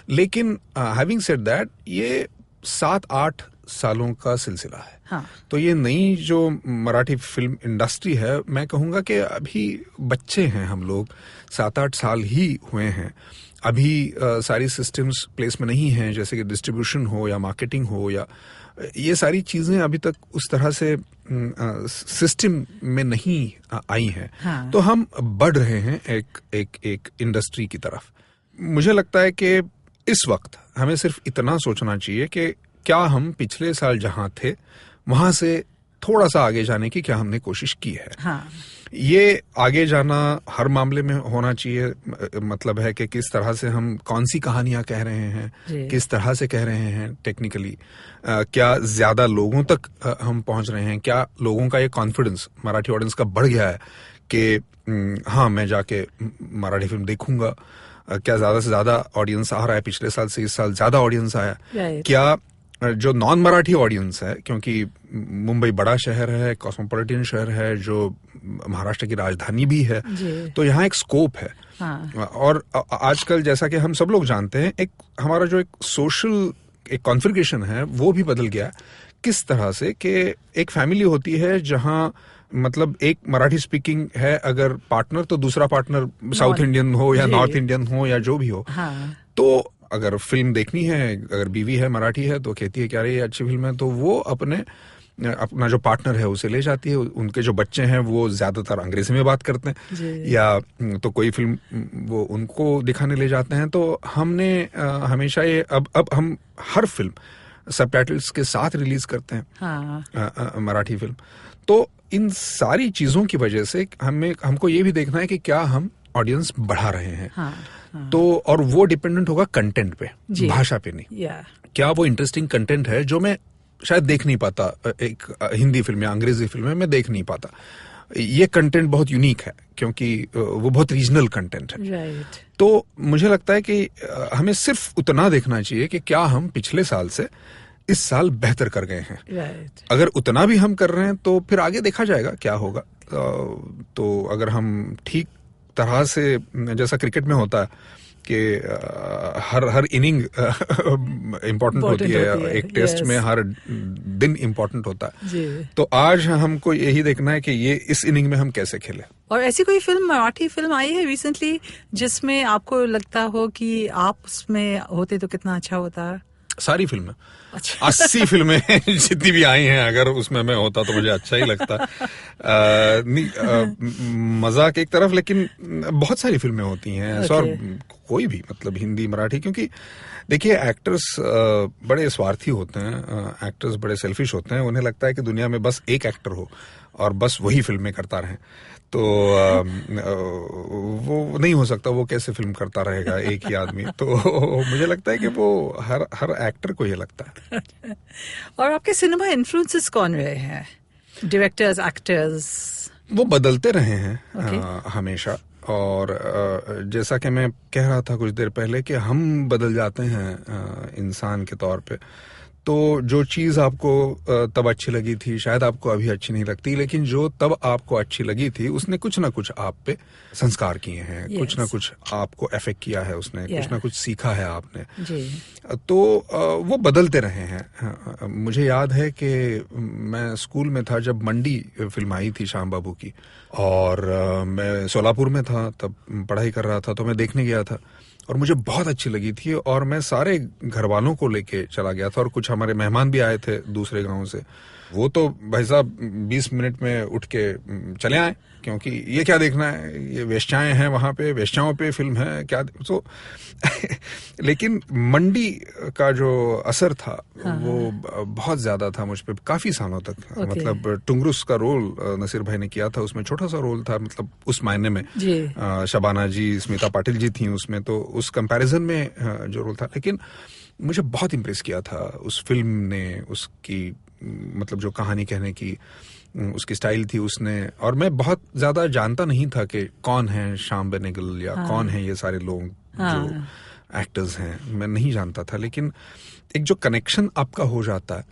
लेकिन हैविंग सेड दैट, ये 7-8 सालों का सिलसिला है। हाँ। तो ये नई जो मराठी फिल्म इंडस्ट्री है, मैं कहूंगा कि अभी बच्चे हैं हम लोग, 7-8 साल ही हुए हैं। अभी सारी सिस्टम्स प्लेस में नहीं हैं, जैसे कि डिस्ट्रीब्यूशन हो या मार्केटिंग हो, या ये सारी चीजें अभी तक उस तरह से सिस्टम में नहीं आई हैं। हाँ। तो हम बढ़ रहे हैं एक इंडस्ट्री की तरफ। मुझे लगता है कि इस वक्त हमें सिर्फ इतना सोचना चाहिए कि क्या हम पिछले साल जहां थे वहां से थोड़ा सा आगे जाने की क्या हमने कोशिश की है। हाँ। ये आगे जाना हर मामले में होना चाहिए। मतलब है कि किस तरह से हम कौन सी कहानियां कह रहे हैं, किस तरह से कह रहे हैं टेक्निकली, क्या ज्यादा लोगों तक हम पहुंच रहे हैं, क्या लोगों का ये कॉन्फिडेंस मराठी ऑडियंस का बढ़ गया है कि हाँ मैं जाके मराठी फिल्म देखूंगा, क्या ज्यादा से ज्यादा ऑडियंस आ रहा है, पिछले साल से इस साल ज्यादा ऑडियंस आया, क्या जो नॉन मराठी ऑडियंस है, क्योंकि मुंबई बड़ा शहर है, कॉस्मोपॉलिटन शहर है, जो महाराष्ट्र की राजधानी भी है, तो यहाँ एक स्कोप है। हाँ। और आजकल जैसा कि हम सब लोग जानते हैं, एक हमारा जो एक सोशल एक कॉन्फ़िगरेशन है वो भी बदल गया। किस तरह से कि एक फैमिली होती है जहाँ मतलब एक मराठी स्पीकिंग है अगर पार्टनर, तो दूसरा पार्टनर साउथ इंडियन हो या नॉर्थ इंडियन हो या जो भी हो। हाँ। तो अगर फिल्म देखनी है, अगर बीवी है मराठी है तो कहती है कि अरे ये अच्छी फिल्म है, तो वो अपने अपना जो पार्टनर है उसे ले जाती है, उनके जो बच्चे हैं वो ज्यादातर अंग्रेजी में बात करते हैं या तो कोई फिल्म वो उनको दिखाने ले जाते हैं। तो हमने हमेशा ये अब हम हर फिल्म सबटाइटल्स के साथ रिलीज करते हैं मराठी फिल्म। तो इन सारी चीजों की वजह से हमको ये भी देखना है कि क्या हम ऑडियंस बढ़ा रहे हैं। तो और वो डिपेंडेंट होगा कंटेंट पे, भाषा पे नहीं। क्या वो इंटरेस्टिंग कंटेंट है जो मैं शायद देख नहीं पाता एक हिंदी फिल्म या अंग्रेजी फिल्म में मैं देख नहीं पाता। ये कंटेंट बहुत यूनिक है क्योंकि वो बहुत रीजनल कंटेंट है। तो मुझे लगता है कि हमें सिर्फ उतना देखना चाहिए कि क्या हम पिछले साल से इस साल बेहतर कर गए हैं। अगर उतना भी हम कर रहे हैं तो फिर आगे देखा जाएगा क्या होगा। तो अगर हम ठीक तरह से, जैसा क्रिकेट में होता है कि हर इनिंग इम्पोर्टेंट होती है, एक टेस्ट में हर दिन इम्पोर्टेंट होता है। तो आज हमको यही देखना है कि ये इस इनिंग में हम कैसे खेले। और ऐसी कोई फिल्म, मराठी फिल्म आई है रिसेंटली जिसमें आपको लगता हो कि आप उसमें होते तो कितना अच्छा होता है? सारी फिल्में, 80 फिल्में जितनी भी आई हैं, अगर उसमें मैं होता तो मुझे अच्छा ही लगता। मजाक एक तरफ, लेकिन बहुत सारी फिल्में होती हैं और कोई भी, मतलब हिंदी मराठी, क्योंकि देखिए एक्टर्स बड़े स्वार्थी होते हैं, एक्टर्स बड़े सेल्फिश होते हैं। उन्हें लगता है कि दुनिया में बस एक एक्टर हो और बस वही फिल्में करता रहे। तो वो नहीं हो सकता, वो कैसे फिल्म करता रहेगा एक ही आदमी। तो मुझे लगता है कि वो हर एक्टर को ये लगता है। और आपके सिनेमा इन्फ्लुएंसेस कौन रहे हैं? Directors, actors? वो बदलते रहे हैं हमेशा। और जैसा कि मैं कह रहा था कुछ देर पहले कि हम बदल जाते हैं इंसान के तौर पे। तो जो चीज आपको तब अच्छी लगी थी शायद आपको अभी अच्छी नहीं लगती, लेकिन जो तब आपको अच्छी लगी थी उसने कुछ ना कुछ आप पे संस्कार किए हैं, कुछ ना कुछ आपको अफेक्ट किया है उसने, कुछ ना कुछ सीखा है आपने। तो वो बदलते रहे हैं। मुझे याद है कि मैं स्कूल में था जब मंडी फिल्म आई थी श्याम बाबू की, और मैं सोलापुर में था तब, पढ़ाई कर रहा था, तो मैं देखने गया था और मुझे बहुत अच्छी लगी थी। और मैं सारे घर वालों को लेके चला गया था और कुछ हमारे मेहमान भी आए थे दूसरे गांव से। वो तो भाई साहब 20 मिनट में उठ के चले आए, क्योंकि ये क्या देखना है, ये वेश्याएं हैं वहां पे, वेश्याओं पे फिल्म है क्या। तो लेकिन मंडी का जो असर था वो बहुत ज्यादा था मुझ पे काफी सालों तक। मतलब टुंगरुस का रोल नसीर भाई ने किया था, उसमें छोटा सा रोल था, मतलब उस मायने में शबाना जी, स्मिता पाटिल जी थी उसमें, तो उस कंपैरिजन में जो रोल था। लेकिन मुझे बहुत इम्प्रेस किया था उस फिल्म ने, उसकी मतलब जो कहानी कहने की उसकी स्टाइल थी उसने। और मैं बहुत ज्यादा जानता नहीं था कि कौन है श्याम बेनेगल या कौन है ये सारे लोग जो एक्टर्स हैं, मैं नहीं जानता था। लेकिन एक जो कनेक्शन आपका हो जाता है,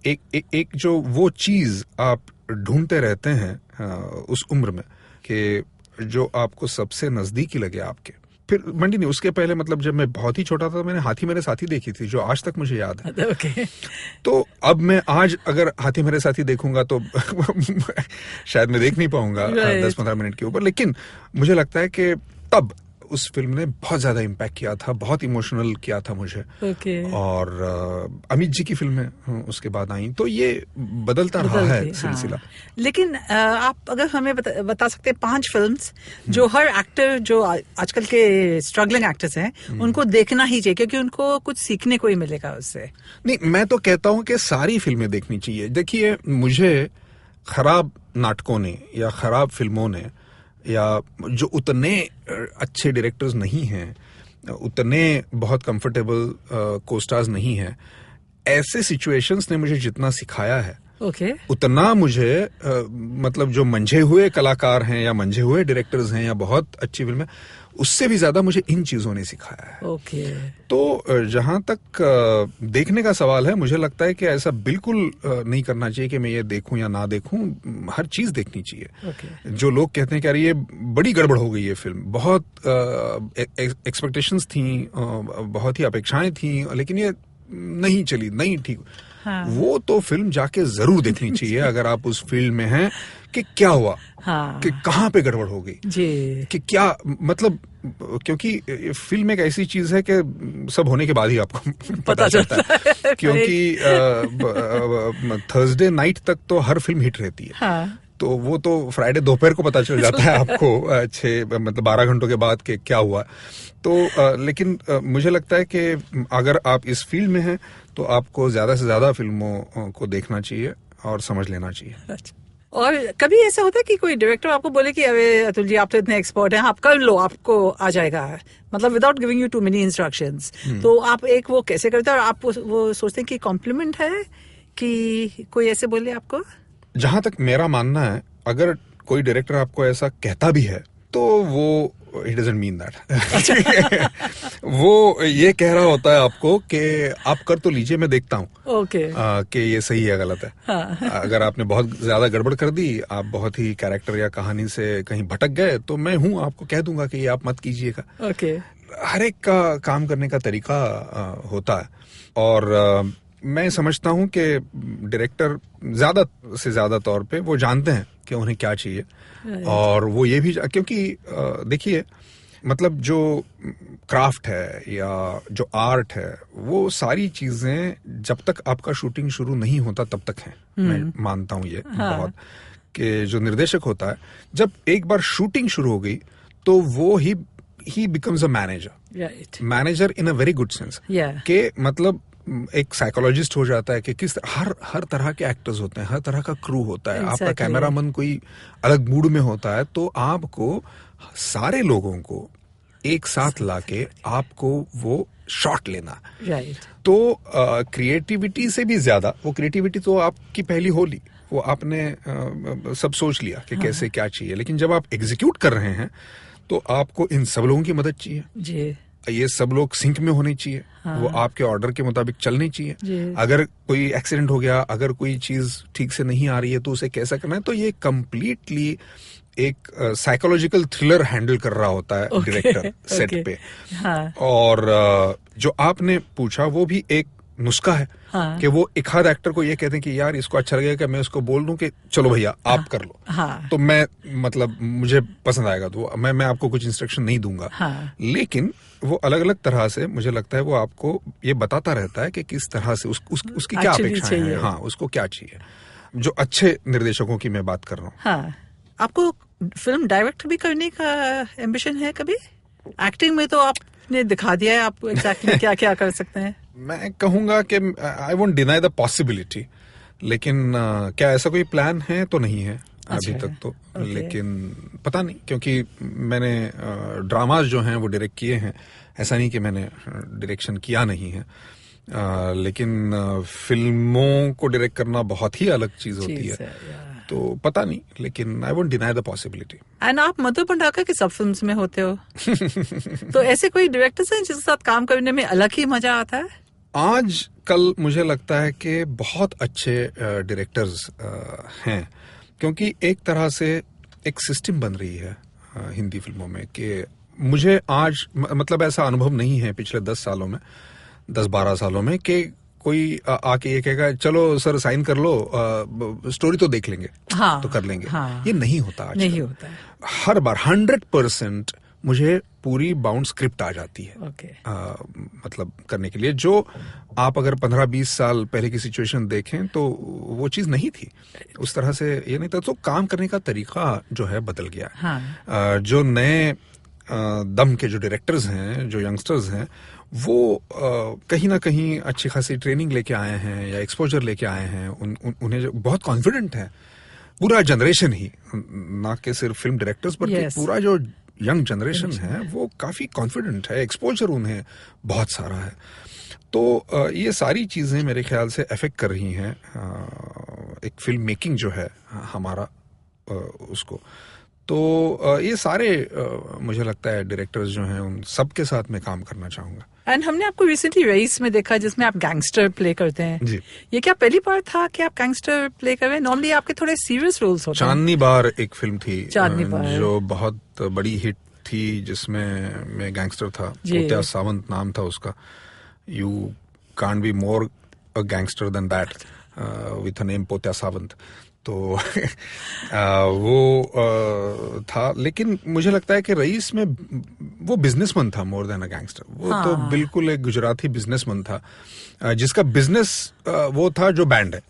एक जो वो चीज आप ढूंढते रहते हैं उस उम्र में कि जो आपको सबसे नजदीकी लगे आपके। फिर मंडी नहीं, उसके पहले मतलब जब मैं बहुत ही छोटा था मैंने हाथी मेरे साथी देखी थी, जो आज तक मुझे याद है। तो अब मैं आज अगर हाथी मेरे साथी देखूंगा तो शायद मैं देख नहीं पाऊंगा 10-15 मिनट के ऊपर। लेकिन मुझे लगता है कि तब उस फिल्म ने बहुत ज्यादा इम्पैक्ट किया था, बहुत इमोशनल किया था मुझे। और अमित जी की फिल्में उसके बाद आई, तो ये बदलता रहा है सिलसिला। लेकिन आप अगर हमें बता सकते हैं 5 फिल्म्स जो हर एक्टर, जो आजकल के स्ट्रगलिंग एक्टर्स हैं, उनको देखना ही चाहिए क्योंकि उनको कुछ सीखने को ही मिलेगा उससे। नहीं, मैं तो कहता हूं कि सारी फिल्में देखनी चाहिए। देखिए, मुझे खराब नाटकों ने या खराब फिल्मों ने, या जो उतने अच्छे डायरेक्टर्स नहीं हैं, उतने बहुत कंफर्टेबल कोस्टार्स नहीं हैं, ऐसे सिचुएशंस ने मुझे जितना सिखाया है उतना मुझे मतलब जो मंझे हुए कलाकार हैं या मंझे हुए डायरेक्टर्स हैं या बहुत अच्छी फिल्में, उससे भी ज्यादा मुझे इन चीजों ने सिखाया है। तो जहां तक देखने का सवाल है, मुझे लगता है कि ऐसा बिल्कुल नहीं करना चाहिए कि मैं ये देखूं या ना देखूं, हर चीज देखनी चाहिए। जो लोग कहते हैं कि अरे ये बड़ी गड़बड़ हो गई ये फिल्म, बहुत एक्सपेक्टेशंस थी, बहुत ही अपेक्षाएं थी, लेकिन ये नहीं चली, नहीं ठीक, वो तो फिल्म जाके जरूर देखनी चाहिए अगर आप उस फील्ड में हैं, कि क्या हुआ, कि कहाँ पे गड़बड़ हो गई, कि क्या मतलब, क्योंकि फिल्म एक ऐसी चीज है कि सब होने के बाद ही आपको पता चलता है क्योंकि थर्सडे नाइट तक तो हर फिल्म हिट रहती है, तो वो तो फ्राइडे दोपहर को पता चल जाता है आपको 12 घंटों के बाद कि क्या हुआ। तो लेकिन मुझे लगता है कि अगर आप इस फील्ड में हैं तो आपको ज्यादा से ज्यादा फिल्मों को देखना चाहिए और समझ लेना चाहिए। और कभी ऐसा होता है कि कोई डायरेक्टर आपको बोले कि अरे अतुल जी, आप तो इतने एक्सपर्ट हैं, आप कर लो, आपको आ जाएगा, मतलब without giving you too many instructions, तो आप एक वो कैसे करते हैं? और आप वो सोचते हैं कि कॉम्प्लीमेंट है कि कोई ऐसे बोले आपको? जहां तक मेरा मानना है, अगर कोई डायरेक्टर आपको ऐसा कहता भी है तो वो he doesn't mean that वो ये कह रहा होता है आपको कि आप कर तो लीजिए, मैं देखता हूँ कि ये सही है गलत है। अगर आपने बहुत ज्यादा गड़बड़ कर दी, आप बहुत ही कैरेक्टर या कहानी से कहीं भटक गए, तो मैं हूँ, आपको कह दूंगा कि ये आप मत कीजिएगा। हर एक का काम करने का तरीका होता है, और मैं समझता हूँ कि डायरेक्टर ज्यादा से ज्यादा तौर पे वो जानते हैं कि उन्हें क्या चाहिए, और वो ये भी, क्योंकि देखिए, मतलब जो क्राफ्ट है या जो आर्ट है, वो सारी चीजें जब तक आपका शूटिंग शुरू नहीं होता तब तक है। मैं मानता हूँ ये बहुत, कि जो निर्देशक होता है, जब एक बार शूटिंग शुरू हो गई तो वो ही becomes a manager in a very good sense, के मतलब एक साइकोलॉजिस्ट हो जाता है कि किस हर तरह के एक्टर्स होते हैं, हर तरह का क्रू होता है। आपका कैमरामैन कोई अलग मूड में होता है, तो आपको सारे लोगों को एक साथ लाके आपको वो शॉट लेना। तो क्रिएटिविटी से भी ज्यादा, वो क्रिएटिविटी तो आपकी पहली होली, वो आपने सब सोच लिया कि कैसे क्या चाहिए, लेकिन जब आप एग्जीक्यूट कर रहे हैं तो आपको इन सब लोगों की मदद चाहिए। ये सब लोग सिंक में होने चाहिए, वो आपके ऑर्डर के मुताबिक चलने चाहिए। अगर कोई एक्सीडेंट हो गया, अगर कोई चीज ठीक से नहीं आ रही है, तो उसे कैसा करना है, तो ये कंप्लीटली एक साइकोलॉजिकल थ्रिलर हैंडल कर रहा होता है डायरेक्टर सेट पे। और जो आपने पूछा वो भी एक नुस्खा है, कि वो एक आध एक्टर को ये कहते हैं कि यार इसको अच्छा लगेगा कि मैं उसको बोल दूं कि चलो भैया आप कर लो, तो मैं मतलब मुझे पसंद आएगा, तो मैं आपको कुछ इंस्ट्रक्शन नहीं दूंगा। लेकिन वो अलग अलग तरह से, मुझे लगता है वो आपको ये बताता रहता है कि किस तरह से उसकी क्या अपेक्षाएं हैं, उसको क्या चाहिए। जो अच्छे निर्देशकों की मैं बात कर रहा हूँ। आपको फिल्म डायरेक्ट भी करने का एम्बिशन है कभी? एक्टिंग में तो आपने दिखा दिया है आप एग्जैक्टली क्या क्या कर सकते हैं। मैं कहूंगा कि I won't deny the possibility, लेकिन क्या ऐसा कोई प्लान है तो नहीं है अभी तक तो। लेकिन पता नहीं, क्योंकि मैंने ड्रामाज जो हैं वो डायरेक्ट किए हैं, ऐसा नहीं कि मैंने डायरेक्शन किया नहीं है। लेकिन फिल्मों को डायरेक्ट करना बहुत ही अलग चीज होती है, तो पता नहीं, लेकिन I won't deny the possibility. And आप मधु भंडारकर की सब फिल्म्स में होते हो तो ऐसे कोई डायरेक्टर्स हैं जिसके साथ काम करने में अलग ही मजा आता है? आज कल मुझे लगता है कि बहुत अच्छे डायरेक्टर्स हैं, क्योंकि एक तरह से एक सिस्टम बन रही है हिंदी फिल्मों में, कि मुझे आज मतलब ऐसा अनुभव नहीं है पिछले 10-12 सालों में कि कोई आके ये कहेगा चलो सर साइन कर लो, स्टोरी तो देख लेंगे, तो कर लेंगे। ये नहीं होता आज, नहीं होता है। हर बार 100% मुझे पूरी बाउंड स्क्रिप्ट आ जाती है मतलब करने के लिए, जो आप अगर 15-20 साल पहले की सिचुएशन देखें तो वो चीज नहीं थी, उस तरह से ये नहीं था। तो काम करने का तरीका जो है बदल गया। जो नए दम के जो डायरेक्टर्स हैं, जो यंगस्टर्स हैं, वो कहीं ना कहीं अच्छी खासी ट्रेनिंग लेके आए हैं या एक्सपोजर लेके आए हैं, उन्हें जो बहुत कॉन्फिडेंट है, पूरा जनरेशन ही, ना कि सिर्फ फिल्म डायरेक्टर्स बल्कि पूरा जो यंग जनरेशन है वो काफी कॉन्फिडेंट है, एक्सपोजर उन्हें बहुत सारा है। तो ये सारी चीजें मेरे ख्याल से अफेक्ट कर रही हैं एक फिल्म मेकिंग जो है हमारा उसको। तो ये सारे मुझे लगता है डायरेक्टर्स जो हैं उन सब के साथ मैं काम करना चाहूंगा। एंड हमने आपको रिसेंटली रईस में देखा जिसमें आप गैंगस्टर प्ले करते हैं जी। ये क्या पहली बार था कि आप गैंगस्टर प्ले कर रहे हैं? नॉर्मली आपके थोड़े सीरियस रोल्स होते हैं। चांदनी बार एक फिल्म थी जो बहुत बड़ी हिट थी, जिसमें मैं गैंगस्टर था, कोत्या सावंत नाम था उसका। You can't be more a gangster than that with a name Potya Sawant. तो वो था. लेकिन मुझे लगता है कि रईस में वो बिजनेसमैन था मोर देन अ गैंगस्टर. वो तो बिल्कुल एक गुजराती बिजनेसमैन था जिसका बिजनेस वो था जो बैंड है.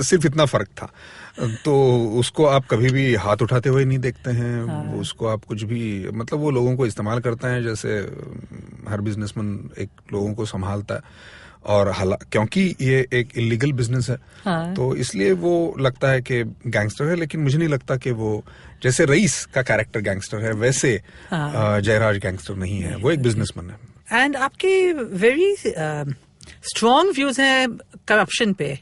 सिर्फ इतना फर्क था. तो उसको आप कभी भी हाथ उठाते हुए नहीं देखते हैं. उसको आप कुछ भी मतलब वो लोगों को इस्तेमाल करता है जैसे हर बिजनेसमैन एक लोगों को संभालता है. और क्योंकि ये एक इलीगल बिजनेस है तो इसलिए वो लगता है कि गैंगस्टर है. लेकिन मुझे नहीं लगता कि वो जैसे रईस का कैरेक्टर गैंगस्टर है वैसे जयराज गैंगस्टर नहीं है. वो एक बिजनेसमैन है. एंड आपके वेरी स्ट्रॉन्ग व्यूज हैं करप्शन पे.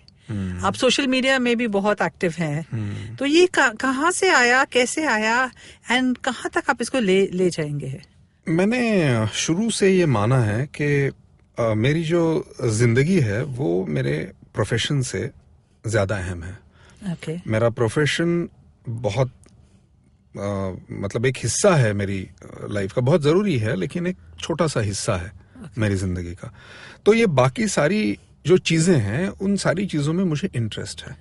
आप सोशल मीडिया में भी बहुत एक्टिव हैं. तो ये कहाँ से आया, कैसे आया एंड कहाँ तक आप इसको ले जाएंगे? मैंने शुरू से ये माना है कि मेरी जो जिंदगी है वो मेरे प्रोफेशन से ज्यादा अहम है. Okay. मेरा प्रोफेशन बहुत मतलब एक हिस्सा है मेरी लाइफ का. बहुत जरूरी है लेकिन एक छोटा सा हिस्सा है मेरी जिंदगी का. तो ये बाकी सारी जो चीजें हैं उन सारी चीजों में मुझे इंटरेस्ट है.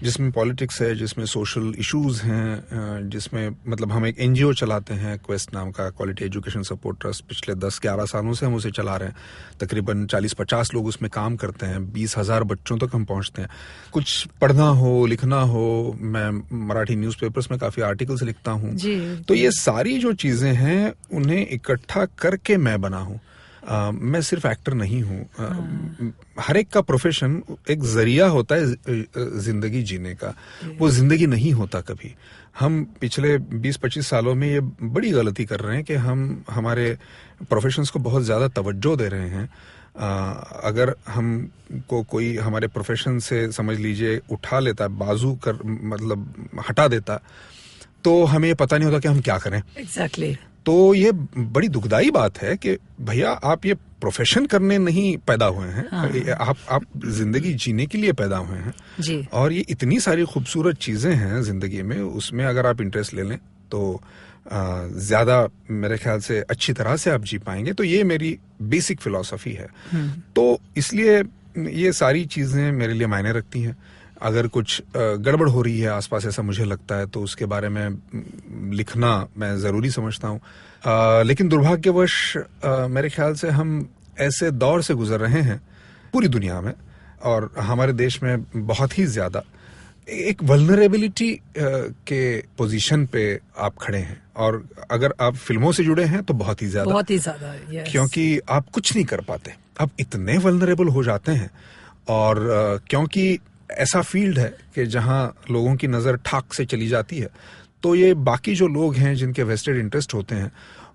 जिसमें पॉलिटिक्स है, जिसमें सोशल इश्यूज हैं, जिसमें मतलब हम एक एनजीओ चलाते हैं क्वेस्ट नाम का, क्वालिटी एजुकेशन सपोर्ट ट्रस्ट. पिछले 10-11 सालों से हम उसे चला रहे हैं. तकरीबन 40-50 लोग उसमें काम करते हैं. 20,000 बच्चों तक हम पहुंचते हैं. कुछ पढ़ना हो, लिखना हो, मैं मराठी न्यूज़पेपर्स में काफी आर्टिकल्स लिखता हूँ. तो ये सारी जो चीजें हैं उन्हें इकट्ठा करके मैं बना हूँ. मैं सिर्फ एक्टर नहीं हूँ. हर एक का प्रोफेशन एक जरिया होता है जिंदगी जीने का. वो जिंदगी नहीं होता कभी. हम पिछले 20-25 सालों में ये बड़ी गलती कर रहे हैं कि हम हमारे प्रोफेशंस को बहुत ज्यादा तवज्जो दे रहे हैं. अगर हमको कोई हमारे प्रोफेशन से समझ लीजिए उठा लेता, बाजू कर मतलब हटा देता, तो हमें ये पता नहीं होता कि हम क्या करें. Exactly. तो ये बड़ी दुखदाई बात है कि भैया आप ये प्रोफेशन करने नहीं पैदा हुए हैं. आप जिंदगी जीने के लिए पैदा हुए हैं जी. और ये इतनी सारी खूबसूरत चीजें हैं जिंदगी में, उसमें अगर आप इंटरेस्ट ले लें तो ज्यादा मेरे ख्याल से अच्छी तरह से आप जी पाएंगे. तो ये मेरी बेसिक फिलॉसफी है. तो इसलिए ये सारी चीजें मेरे लिए मायने रखती हैं. अगर कुछ गड़बड़ हो रही है आसपास ऐसा मुझे लगता है तो उसके बारे में लिखना मैं जरूरी समझता हूँ. लेकिन दुर्भाग्यवश मेरे ख्याल से हम ऐसे दौर से गुजर रहे हैं पूरी दुनिया में और हमारे देश में बहुत ही ज्यादा एक वल्नरेबिलिटी के पोजीशन पे आप खड़े हैं. और अगर आप फिल्मों से जुड़े हैं तो बहुत ही ज्यादा yes. क्योंकि आप कुछ नहीं कर पाते. आप इतने वल्नरेबल हो जाते हैं. और क्योंकि ऐसा फील्ड है कि जहां लोगों की नजर ठाक से चली जाती है तो ये बाकी जो लोग हैं जिनके वेस्टेड इंटरेस्ट होते हैं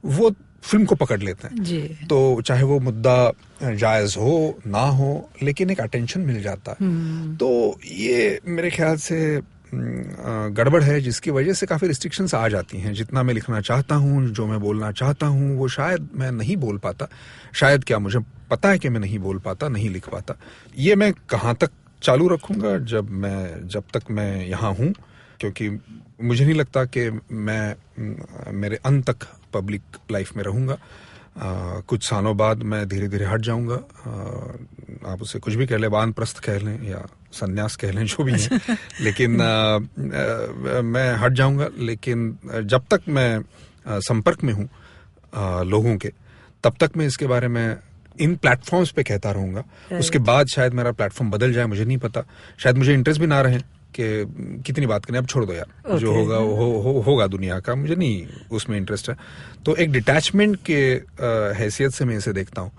वो फिल्म को पकड़ लेते हैं जी. तो चाहे वो मुद्दा जायज हो ना हो लेकिन एक अटेंशन मिल जाता है. तो ये मेरे ख्याल से गड़बड़ है जिसकी वजह से काफी रिस्ट्रिक्शंस आ जाती हैं. जितना मैं लिखना चाहता हूँ, जो मैं बोलना चाहता हूँ वो शायद मैं नहीं बोल पाता. शायद क्या, मुझे पता है कि मैं नहीं बोल पाता, नहीं लिख पाता. ये मैं कहाँ तक चालू रखूंगा जब तक मैं यहाँ हूँ, क्योंकि मुझे नहीं लगता कि मैं मेरे अंत तक पब्लिक लाइफ में रहूंगा. कुछ सालों बाद मैं धीरे धीरे हट जाऊंगा. आप उसे कुछ भी कह लें, वानप्रस्थ कह लें या सन्यास कह लें, जो भी है. लेकिन मैं हट जाऊंगा. लेकिन जब तक मैं संपर्क में हूँ लोगों के, तब तक मैं इसके बारे में इन प्लेटफॉर्म्स पे कहता रहूंगा. उसके बाद शायद मेरा प्लेटफॉर्म बदल जाए, मुझे नहीं पता. शायद मुझे इंटरेस्ट भी ना रहे कि कितनी बात करें, अब छोड़ दो यार. जो होगा होगा दुनिया का, मुझे नहीं उसमें इंटरेस्ट है. तो एक डिटैचमेंट के हैसियत से मैं इसे देखता हूँ.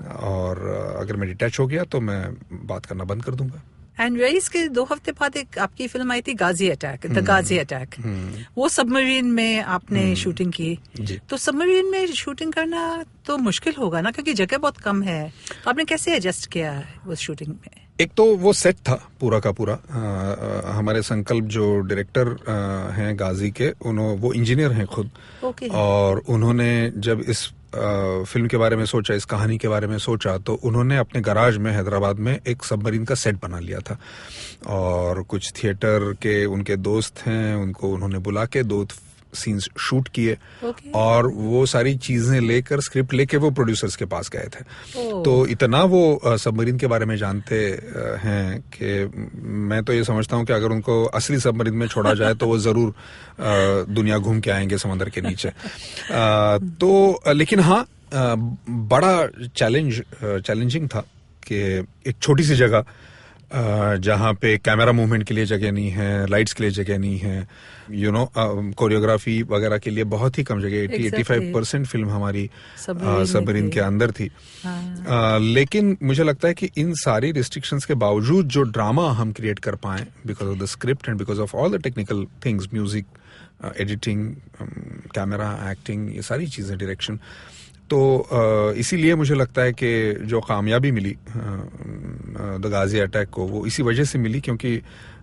और अगर मैं डिटैच हो गया तो मैं बात करना बंद कर दूंगा. एंड रईस के 2 हफ्ते बाद एक आपकी फिल्म आई थी गाजी अटैक, द गाजी अटैक. वो सबमरीन में आपने शूटिंग की. तो सबमरीन में शूटिंग करना तो मुश्किल होगा ना, क्योंकि जगह बहुत कम है. तो आपने कैसे एडजस्ट किया उस शूटिंग में? एक तो वो सेट था पूरा का पूरा. हमारे संकल्प जो डायरेक्टर हैं गाजी के, वो इंजीनियर हैं खुद. और उन्होंने जब इस फिल्म के बारे में सोचा, इस कहानी के बारे में सोचा, तो उन्होंने अपने गराज में हैदराबाद में एक सबमरीन का सेट बना लिया था. और कुछ थिएटर के उनके दोस्त हैं, उनको उन्होंने बुला के 2 सीन्स शूट किए और वो सारी चीजें लेकर स्क्रिप्ट लेके वो प्रोड्यूसर्स के पास गए थे। तो इतना वो सबमरीन के बारे में जानते हैं कि मैं तो ये समझता हूँ कि अगर उनको असली सबमरीन में छोड़ा जाए तो वो जरूर दुनिया घूम के आएंगे समंदर के नीचे। तो लेकिन हाँ, बड़ा चैलेंजिंग था कि एक छोटी सी जगह जहाँ पे कैमरा मूवमेंट के लिए जगह नहीं है, लाइट्स के लिए जगह नहीं है, कोरियोग्राफी वगैरह के लिए बहुत ही कम जगह, 80-85% फिल्म हमारी सबमरीन के अंदर थी। लेकिन मुझे लगता है कि इन सारी रिस्ट्रिक्शंस के बावजूद जो ड्रामा हम क्रिएट कर पाए because of the script and because of all the technical things, music, editing, camera, acting, ये सारी चीजें, डायरेक्शन, तो इसीलिए मुझे लगता है कि जो कामयाबी मिली द गाजी अटैक को, वो इसी वजह से मिली क्योंकि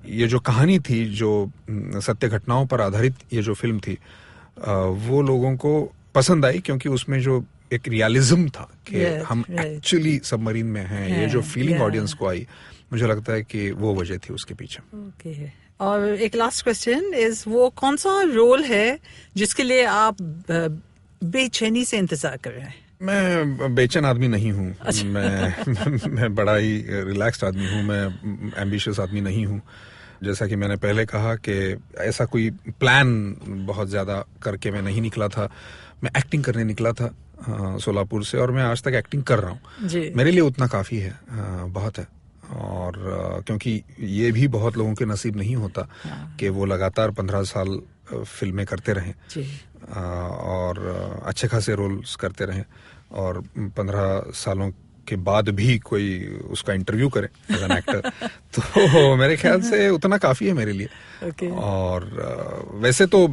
ये जो कहानी थी, जो सत्य घटनाओं पर आधारित ये जो फिल्म थी, वो लोगों को पसंद आई क्योंकि उसमें जो एक रियलिज्म था कि हम एक्चुअली सबमरीन में हैं, ये जो फीलिंग ऑडियंस को आई, मुझे लगता है कि वो वजह थी उसके पीछे। और एक लास्ट क्वेश्चन इज, वो कौन सा रोल है जिसके लिए आप बेचैनी से इंतजार कर रहे हैं? मैं बेचैन आदमी नहीं हूँ। अच्छा। मैं बड़ा ही रिलैक्स्ड आदमी हूँ, मैं एम्बिशियस आदमी नहीं हूँ। जैसा कि मैंने पहले कहा कि ऐसा कोई प्लान बहुत ज्यादा करके मैं नहीं निकला था। मैं एक्टिंग करने निकला था सोलापुर से, और मैं आज तक एक्टिंग कर रहा हूँ। मेरे लिए उतना काफी है, बहुत है। और क्योंकि ये भी बहुत लोगों के नसीब नहीं होता कि वो लगातार 15 साल फिल्में करते रहें और अच्छे खासे रोल्स करते रहें और 15 सालों के बाद भी कोई उसका इंटरव्यू करे एज एन एक्टर। तो मेरे ख्याल से उतना काफी है मेरे लिए। और वैसे तो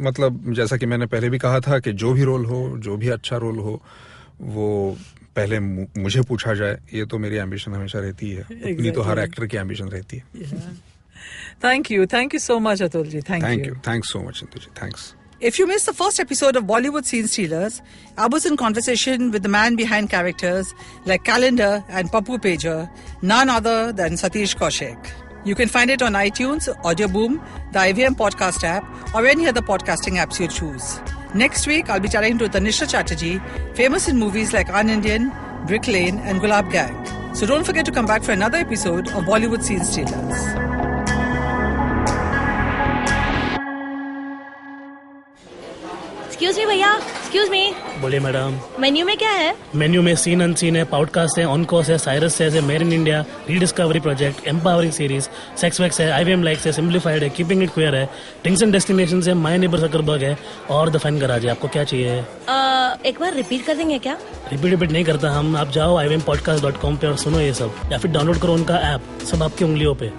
मतलब जैसा कि मैंने पहले भी कहा था कि जो भी रोल हो, जो भी अच्छा रोल हो, वो पहले मुझे पूछा जाए, ये तो मेरी एम्बिशन हमेशा रहती है। इतनी तो हर एक्टर की एम्बिशन रहती है। Thank you so much, Atul ji. Thank you. Thanks so much, Indu ji. Thanks. If you missed the first episode of Bollywood Scene Stealers, I was in conversation with the man behind characters like Calendar and Pappu Pager, none other than Satish Kaushik. You can find it on iTunes, Audio Boom, the IVM podcast app, or any other podcasting apps you choose. Next week, I'll be chatting to Tanisha Chatterjee, famous in movies like Un-Indian, Brick Lane, and Gulab Gang. So don't forget to come back for another episode of Bollywood Scene Stealers. Excuse me भैया, excuse me. बोलिए madam. Menu में क्या है? Menu में scene unseen है, podcast है, on course है, Cyrus है, made in India, rediscovery project, empowering series, sex wax है, IVM लाइक्स है, सिंप्लीफाइड है, कीपिंग इट क्वियर है, ड्रिंक्स एंड डेस्टिनेशंस है, माय नेबर सकरबर्ग है और द फैन गराज है। आपको क्या चाहिए? एक बार रिपीट कर देंगे क्या? रिपीट नहीं करता हम। आप जाओ IVMpodcast.com पे और सुनो ये सब, या फिर डाउनलोड करो उनका ऐप, सब आपकी उंगलियों पे।